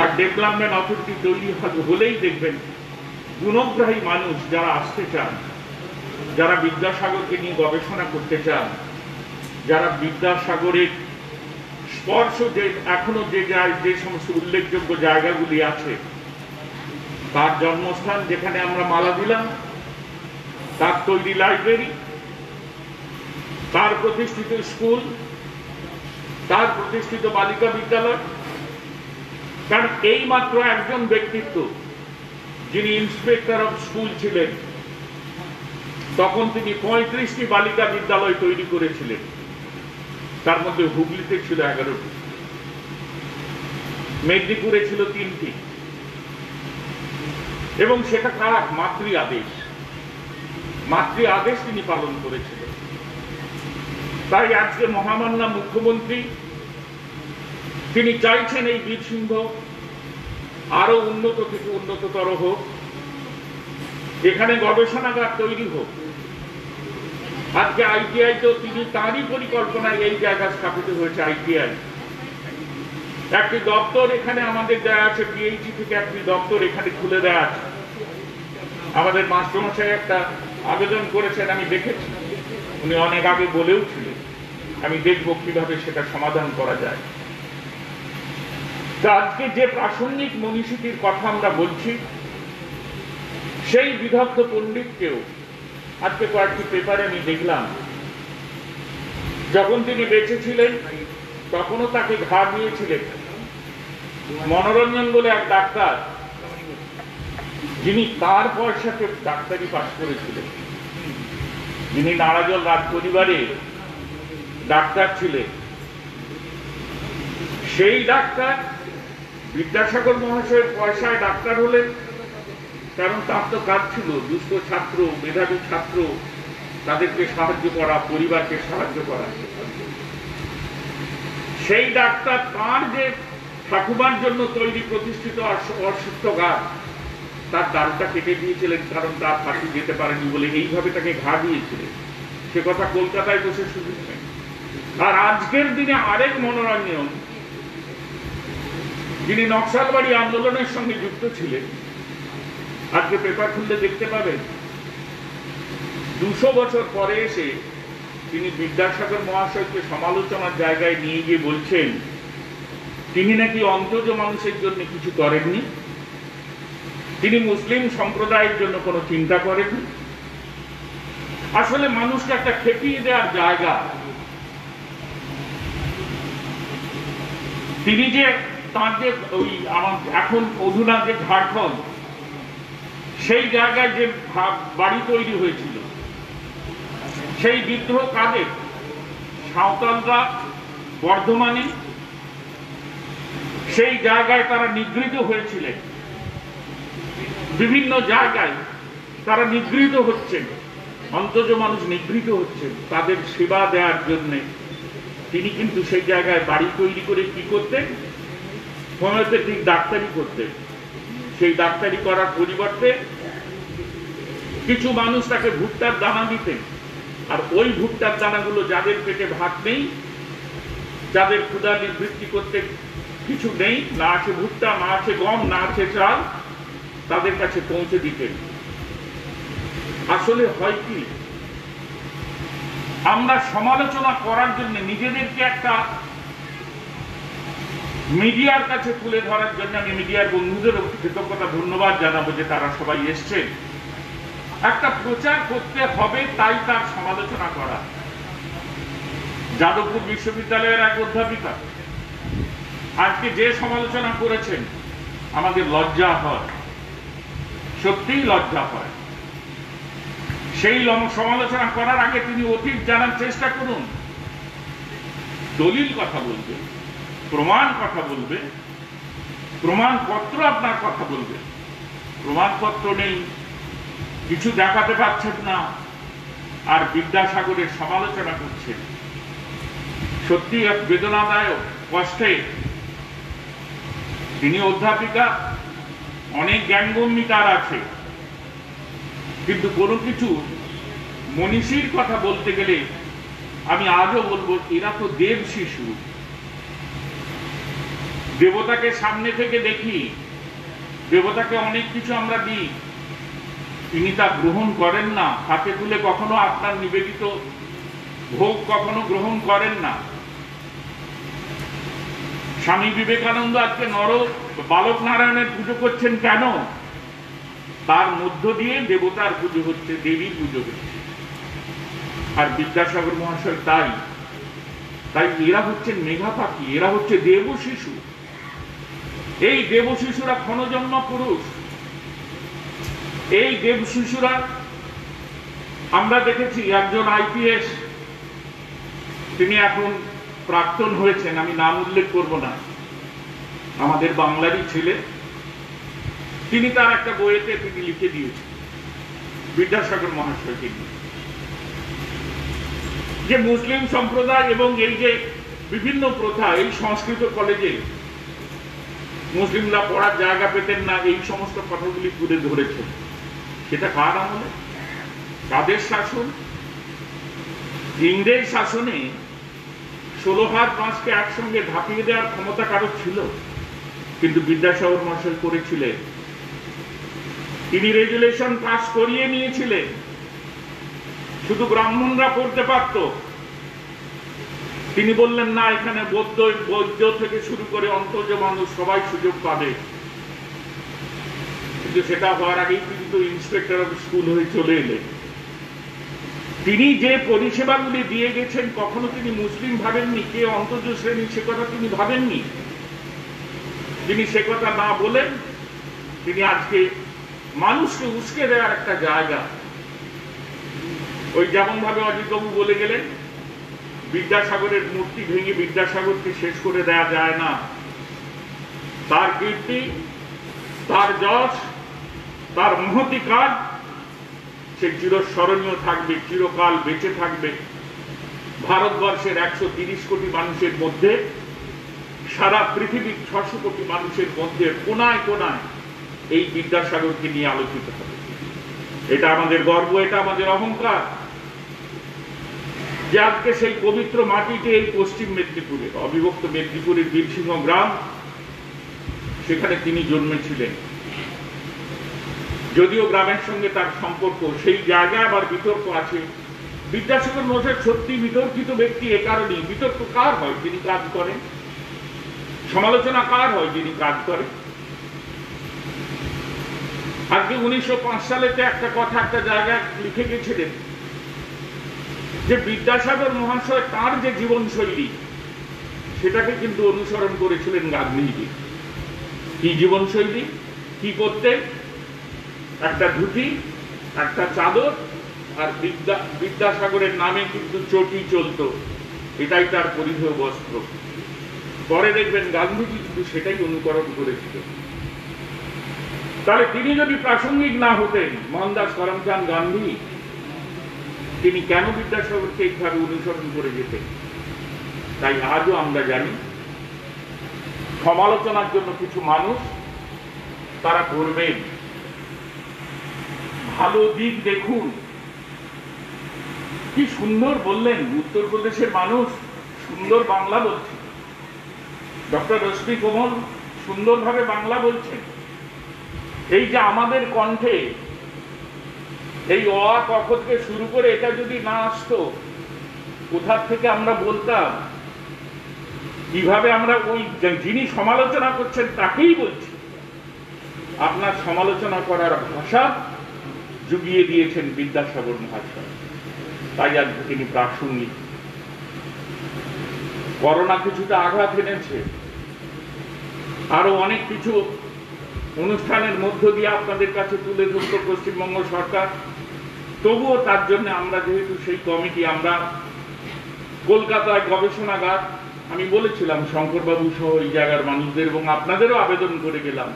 আর ডেভেলপমেন্ট অথরিটি তৈরি হলেই দেখবেন গুণগ্রাহী মানুষ যারা আসতে চান, যারা বিদ্যাসাগরকে নিয়ে গবেষণা করতে চান, যারা বিদ্যাসাগরের স্পর্শ যে এখনো যে সমস্ত উল্লেখযোগ্য জায়গাগুলি আছে, তার জন্মস্থান যেখানে আমরা মালা দিলাম, তার তৈরি লাইব্রেরি, তার প্রতিষ্ঠিত স্কুল, তার প্রতিষ্ঠিত বালিকা বিদ্যালয়। কারণ এই মাত্র একজন ব্যক্তিত্ব যিনি ইন্সপেক্টর অফ স্কুল ছিলেন, তখন তিনি 35টি বালিকা বিদ্যালয় তৈরি করেছিলেন, তার মধ্যে হুগলিতে ছিল 11টি, মেদিনীপুরে ছিল 3টি, এবং সেটা কার মাতৃ আদেশ তিনি পালন করেছিলেন। তাই আজকে মহামান্য মুখ্যমন্ত্রী তিনি চাইছেন এই বীরসিংহ আরো উন্নত থেকে উন্নততর হোক, এখানে গবেষণাগার তৈরি হোক। আজকে আইটিআই তো তিনি তারই পরিকল্পনায় এই জায়গা স্থাপিত হয়েছে। আইটিআই একটি দপ্তর এখানে আমাদের দেয়া আছে, পিএইচডি থেকে একটি দপ্তর এখানে খুলে দেয়া আছে। আমাদের মাস্টারমশাই একটা আবেদন করেছেন, আমি দেখেছি, উনি অনেক আগে বলেও ছিলেন, আমি দেখব কিভাবে সেটা সমাধান করা যায়। আজকে যে প্রাসঙ্গিক মনীষীটির কথা আমরা বলছি, সেই বিদগ্ধ পণ্ডিতকেও আজকে কয়েকটি পেপারে আমি দেখলাম, যখন তিনি বেঁচে ছিলেন তখনও তাকে ঘা দিয়েছিলেন মনোরঞ্জন বলে এক ডাক্তার, যিনি তার পয়সাতে ডাক্তারি পাশ করেছিলেন, যিনি নারাজল রাজ পরিবারে ডাক্তার ছিলেন। সেই ডাক্তার বিদ্যাসাগর মহাশয়ের পয়সায় ডাক্তার হলেন, কারণ তার তো কাজ ছিল দুস্থ ছাত্র, মেধাবী ছাত্র, তাদেরকে সাহায্য করা, পরিবারকে সাহায্য করা। সেই ডাক্তার তার যে ঠাকুমার জন্য তৈরি প্রতিষ্ঠিত অশ্বত্থ গাছ, তার ডালটা কেটে দিয়েছিলেন, কারণ তার ফাঁসি যেতে পারেনি বলে, এইভাবে তাকে ঘা দিয়েছিলেন। সে কথা কলকাতায় বসে শুনেছেন। আর আজকের দিনে আরেক মনোরঞ্জন, যিনি নকশালবাড়ি আন্দোলনের সঙ্গে যুক্ত ছিলেন, আজকে পেপার খুললে দেখতে পাবেন 200 বছর পরে এসে তিনি বিদ্যাসাগর মহাশয়কে সমালোচনার জায়গায় নিয়ে গিয়ে বলছেন তিনি নাকি অন্তজ মানুষের জন্য কিছু করেননি, তিনি মুসলিম সম্প্রদায়ের জন্য কোনো চিন্তা করেননি। আসলে মানুষকে একটা খেপিয়ে দেওয়ার জায়গা। তিনি যে তার যে ওই আমার এখন অধুনা যে ঝাড়খণ্ড, সেই জায়গায় যে বাড়ি তৈরি হয়েছিল, সেই বিদ্রোহ কাদের? সাঁওতালরা বর্ধমানে সেই জায়গায় তারা নিগৃহীত হয়েছিলেন। বিভিন্ন জায়গায় তারা নিগৃহীত হচ্ছেন, অন্তজ মানুষ নিগৃহীত হচ্ছেন, তাদের সেবা দেওয়ার জন্য তিনি কিন্তু সেই জায়গায় বাড়ি তৈরি করে কি করতেন? হোমিওপ্যাথিক ডাক্তারি করতেন। সেই ডাক্তারি করার পরিবর্তে কিছু মানুষ তাকে ভুট্টার দানা দিতেন, আর ওই ভুট্টার দানাগুলো যাদের পেটে ভাত নেই, যাদের ক্ষুধা নিবৃত্তি করতে কিছু নেই, না আছে ভুট্টা, না আছে গম, না আছে চাল, তাদের কাছে পৌঁছে দিতেন। আসলে হয় কি, আমরা সমালোচনা করার জন্য নিজেদেরকে একটা মিডিয়ার কাছে তুলে ধরার জন্য, আমি মিডিয়ার বন্ধুদেরও কৃতজ্ঞতা ধন্যবাদ জানাবো যে তারা সবাই এসছেন, একটা প্রচার করতে হবে, তাই তার সমালোচনা করা। যাদবপুর বিশ্ববিদ্যালয়ের এক অধ্যাপিকা আজকে যে সমালোচনা করেছেন, আমাদের লজ্জা হয়, সত্যিই লজ্জা হয়। সেই সমালোচনা করার আগে তিনি অতীত জানার চেষ্টা করুন, দলিল কথা বলবে, প্রমাণ কথা বলবে, প্রমাণপত্র আপনার কথা বলবে, প্রমাণপত্র নেই, কিছু দেখাতে পারছেন না, আর বিদ্যাসাগরের সমালোচনা করছেন। সত্যি এক বেদনাদায়ক, কষ্টে। তিনি অধ্যাপিকা, অনেক জ্ঞানগম্যি তার আছে, কিন্তু কোনো কিছু মনীষীর কথা বলতে গেলে আমি আজও বলবো এরা তো দেব শিশু। দেবতাকে সামনে থেকে দেখি, দেবতাকে অনেক কিছু আমরা দিই, তিনি তা গ্রহণ করেন না। হাতে তুলে কখনো আপনার নিবেদিত ভোগ কখনো গ্রহণ করেন না। স্বামী বিবেকানন্দ আজকে বালক নারায়ণের পুজো করছেন কেন? তার মধ্য দিয়ে দেবতার পুজো হচ্ছে, দেবীর পুজো হচ্ছে। আর বিদ্যাসাগর মহাশয় তাই এরা হচ্ছেন মেঘা পাখি, এরা হচ্ছে দেব শিশু। এই দেব শিশুরা ক্ষণজন্ম পুরুষ। এই দেব শিশুরা আমরা দেখেছি একজন আইপিএস, তিনি এখন প্রাক্তন হয়েছেন, আমি নাম উল্লেখ করব না, আমাদের বাংলারই ছেলে, তিনি তার একটা বইয়েতে তিনি লিখে দিয়েছেন বিদ্যাসাগর মহাশয়কে নিয়ে, যে মুসলিম সম্প্রদায় এবং এই যে বিভিন্ন প্রথা, এই সংস্কৃত কলেজে মুসলিমরা পড়ার জায়গা পেতেন না, এই সমস্ত কথাগুলি তুলে ধরেছেন। সেটা কার আমলে, কাদের শাসন? ইংরেজ শাসনে 16 মাসকে একসঙ্গে ঢাপিয়ে দেওয়ার ক্ষমতা কারো ছিল, কিন্তু বিদ্যাসাগর মহাশয় করেছিলেন। তিনি রেজুলেশন পাস করিয়ে নিয়েছিলেন, শুধু ব্রাহ্মণরা পড়তে পারত। তিনি বললেন না, এখানে বৌদ্ধ থেকে শুরু করে অন্তর্জ মানুষ সবাই সুযোগ পাবে। কিন্তু সেটা হওয়ার আগেই তিনি তো ইন্সপেক্টর অফ স্কুল হয়ে চলে এলেন। তিনি যে পরিষেবাগুলি দিয়ে গেছেন, কখনো তিনি মুসলিম ভাবেননি, কে অন্তর্জ শ্রেণী সে কথা তিনি ভাবেননি। তিনি সে কথা না বলেন, তিনি আজকে মানুষকে উস্কে দেওয়ার একটা জায়গা, ওই যেমন ভাবে অজিতবাবু বলে গেলেন, বিদ্যাসাগরের মূর্তি ভেঙে বিদ্যাসাগরকে শেষ করে দেওয়া যায় না। তার কীর্তি, তার যশ, তার মহতি কাজ সে চিরস্মরণীয় থাকবে, চিরকাল বেঁচে থাকবে। ভারতবর্ষের 130 কোটি মানুষের মধ্যে, সারা পৃথিবীর 600 কোটি মানুষের মধ্যে কোনায় কোনায় এই বিদ্যাসাগরকে নিয়ে আলোচিত হবে। এটা আমাদের গর্ব, এটা আমাদের অহংকার যে আজকে সেই পবিত্র মাটিতে, এই পশ্চিম মেদিনীপুরে, অবিভক্ত মেদিনীপুরের বীরসিংহ গ্রাম, সেখানে তিনি জন্মেছিলেন। যদিও গ্রামের সঙ্গে তার সম্পর্ক, সেই জায়গায় আবার বিতর্ক আছে। বিদ্যাসাগর মহাশয় সত্যি বিতর্কিত ব্যক্তি এ কারণেই। বিতর্ক কার হয়? যিনি কাজ করেন। সমালোচনা কার হয়? যিনি কাজ করেন। আজকে 1905 সালেতে একটা কথা একটা জায়গায় লিখে গেছিলেন যে বিদ্যাসাগর মহাশয় তার যে জীবনশৈলী, সেটাকে কিন্তু অনুসরণ করেছিলেন গান্ধীজি। কি জীবনশৈলী? কি করতেন? একটা ধুতি, একটা চাদর, আর বিদ্যাসাগরের নামে কিন্তু চটি চলত, এটাই তার পরিধেয় বস্ত্র। পরে দেখবেন গান্ধীজি কিন্তু সেটাই অনুকরণ করেছিলেন। তাহলে তিনি যদি প্রাসঙ্গিক না হতেন, মোহনদাস করমচাঁদ গান্ধী, তিনি কেন বিদ্যাসাগরকে এইভাবে অনুসরণ করে যেতেন? তাই আজও আমরা জানি সমালোচনার জন্য কিছু মানুষ তারা করবেন। ভালো দিক দেখুন। কি সুন্দর বললেন উত্তরপ্রদেশের মানুষ, সুন্দর বাংলা বলছে। ডক্টর রশ্মি কোমল সুন্দরভাবে বাংলা বলছেন। এই যে আমাদের কণ্ঠে এই অ আ ক খ থেকে শুরু করে এটা যদি না আসতো, কোথা থেকে আমরা বলতাম? কিভাবে আমরা ওই যিনি সমালোচনা করছেন তাকেই বলছি। আপনার সমালোচনা করার ভাষা জুগিয়ে দিয়েছেন বিদ্যাসাগর মহাশয়, তাই আজকে তিনি প্রাসঙ্গিক। করোনা কিছুটা আঘাত এনেছে, আরো অনেক কিছু অনুষ্ঠানের মধ্য দিয়ে আপনাদের কাছে তুলে ধরত পশ্চিমবঙ্গ সরকার। তবুও তার জন্য আমরা যেহেতু সেই কমিটি, আমরা কলকাতায় গবেষণাগার, আমি বলেছিলাম শঙ্করবাবু সহ এই জায়গার মানুষদের এবং আপনাদেরও আবেদন করে গেলাম,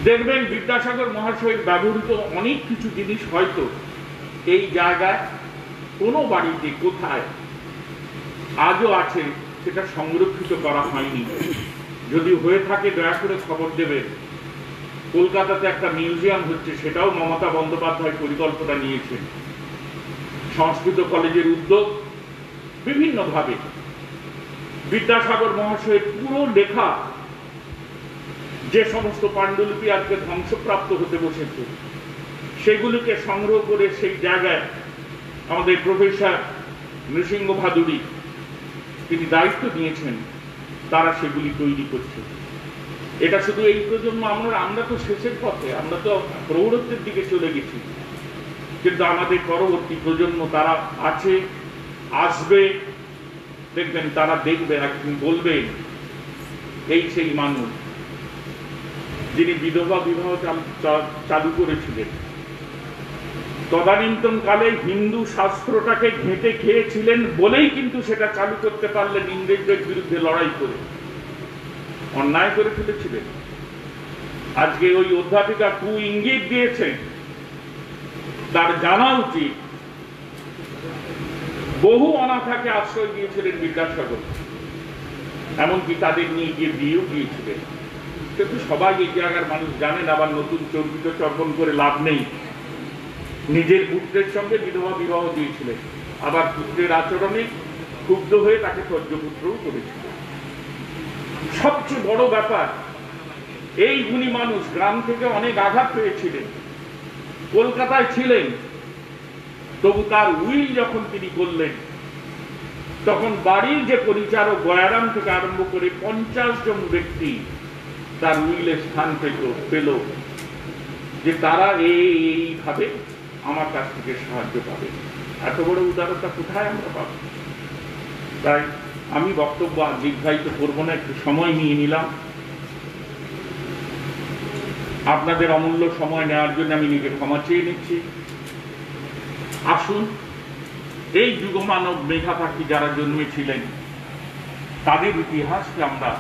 দেখবেন বিদ্যাসাগর মহাশয়ের ব্যবহৃত অনেক কিছু জিনিস হয়তো এই জায়গায় কোনো বাড়িতে কোথায় আজও আছে, সেটা সংরক্ষিত করা হয়নি। যদি হয়ে থাকে দয়া করে খবর দেবেন। কলকাতাতে একটা মিউজিয়াম হচ্ছে, সেটাও মমতা বন্দ্যোপাধ্যায় পরিকল্পনা নিয়েছেন। সংস্কৃত কলেজের উদ্যোগ, বিভিন্নভাবে বিদ্যাসাগর মহাশয়ের পুরো লেখা যে সমস্ত পাণ্ডুলিপি আজকে ধ্বংসপ্রাপ্ত হতে বসেছে, সেগুলিকে সংগ্রহ করে সেই জায়গায় আমাদের প্রফেসর নৃসিংহ ভাদুড়ী তিনি দায়িত্ব নিয়েছেন, তারা সেগুলি তৈরি করছে। এটা শুধু এই প্রজন্ম, আমরা তো শেষের পথে, আমরা তো প্রৌঢ়ত্বের দিকে চলে গেছি, কিন্তু আমাদের পরবর্তী প্রজন্ম তারা আছে, আসবে, দেখবেন তারা দেখবে, একদিন বলবেন এই সেই মানুষ যিনি বিধবা বিবাহ চালু করেছিলেন। তদানীন্তন কালে হিন্দু শাস্ত্রটাকে ঘেঁটে খেয়েছিলেন বলেই কিন্তু সেটা চালু করতে পারলেন ইংরেজদের বিরুদ্ধে লড়াই করে। অন্যায় করে ফেলেছিলেন। আজকে ওই অধ্যাপিকা ইঙ্গিত দিয়েছেন, তার জানা উচিত বহু অনাথাকে আশ্রয় দিয়েছিলেন বিদ্যাসাগর, এমনকি তাদের নিয়ে গিয়ে বিয়েও দিয়েছিলেন। কিন্তু সবাই এই জায়গার মানুষ জানেন। আবার নতুন চর্বিত চর্বণ করে লাভ নেই। নিজের পুত্রের সঙ্গে বিধবা বিবাহ দিয়েছিলেন, আবার পুত্রের আচরণে ক্ষুব্ধ হয়ে তাকে ত্যাজ্যপুত্রও করেছিলেন। সবচেয়ে বড় ব্যাপার, এই গুণী মানুষ গ্রাম থেকে অনেক আঘাত পেয়েছিলেন, কলকাতায় ছিলেন, তবু তার উইল যখন তিনি করলেন, তখন বাড়ির যে পরিচারক গয়ারাম থেকে আরম্ভ করে 50 জন ব্যক্তি তার উইলে স্থান পেল, যে তারা এইভাবে আমার কাছ থেকে সাহায্য পাবে। এত বড় উদারতা কোথায় আমরা পাব? তাই আমি বক্তব্য দীর্ঘায়িত করবো না, একটু সময় নিয়ে নিলাম। আপনাদের অমূল্য সময় নেওয়ার জন্য আমি নিজে ক্ষমা চেয়ে নিচ্ছি। আসুন, এই যুগমানব মেধাপাখি যারা জন্মেছিলেন, তাদের ইতিহাসকে আমরা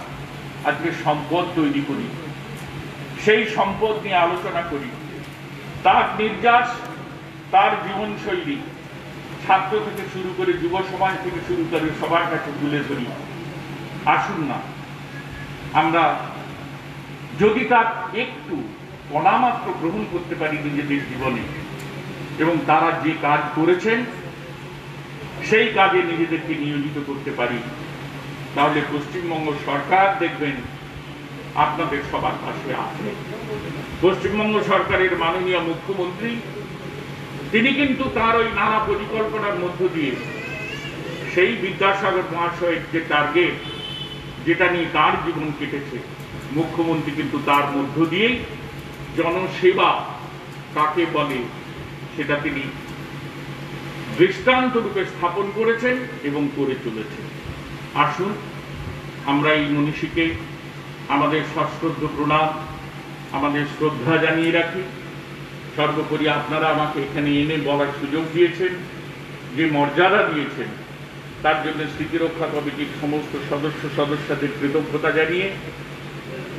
আজকে সম্পদ তৈরি করি, সেই সম্পদ নিয়ে আলোচনা করি, তার নির্যাস, তার জীবনশৈলী ছাত্র থেকে শুরু করে যুব সমাজ থেকে শুরু করে সবার কাছে তুলে ধরি। আসুন না, আমরা যদি তার একটু অনামাত্র গ্রহণ করতে পারি নিজেদের জীবনে, এবং তারা যে কাজ করেছেন সেই কাজে নিজেদেরকে নিয়োজিত করতে পারি, তাহলে পশ্চিমবঙ্গ সরকার দেখবেন আপনাদের সবার পাশে আছে। পশ্চিমবঙ্গ সরকারের মাননীয় মুখ্যমন্ত্রী তিনি কিন্তু তার ওই নানা পরিকল্পনার মধ্য দিয়ে সেই বিদ্যাসাগর মহাশয়ের যে টার্গেট, যেটা নিয়ে তার জীবন কেটেছে, মুখ্যমন্ত্রী কিন্তু তার মধ্য দিয়েই জনসেবা কাকে বলে সেটা তিনি দৃষ্টান্ত রূপে স্থাপন করেছেন এবং করে চলেছেন। আসুন, আমরা এই মনীষীকে আমাদের সশ্রদ্ধ প্রণাম, আমাদের শ্রদ্ধা জানিয়ে রাখি। সর্বোপরি আপনারা আমাকে এখানে এনে বলার সুযোগ দিয়েছেন, যে মর্যাদা দিয়েছেন, তার জন্য স্মৃতিরক্ষা কমিটির সমস্ত সদস্যদের কৃতজ্ঞতা জানিয়ে,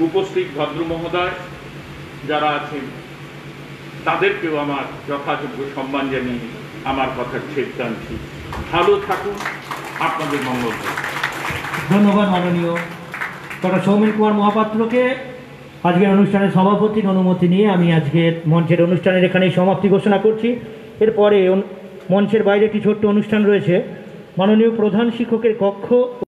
উপস্থিত ভদ্র মহোদয় যারা আছেন তাদেরকেও আমার যথাযোগ্য সম্মান জানিয়ে আমার কথার ছেদ টানছি। ভালো থাকুন, আপনাদের মঙ্গল হোক। ধন্যবাদ মাননীয় ডক্টর সৌমেন কুমার মহাপাত্রকে। আজকের অনুষ্ঠানের সভাপতির অনুমতি নিয়ে আমি আজকের মঞ্চের অনুষ্ঠানের এখানেই সমাপ্তি ঘোষণা করছি। এরপরে মঞ্চের বাইরে একটি ছোট্ট অনুষ্ঠান রয়েছে। মাননীয় প্রধান শিক্ষকের কক্ষ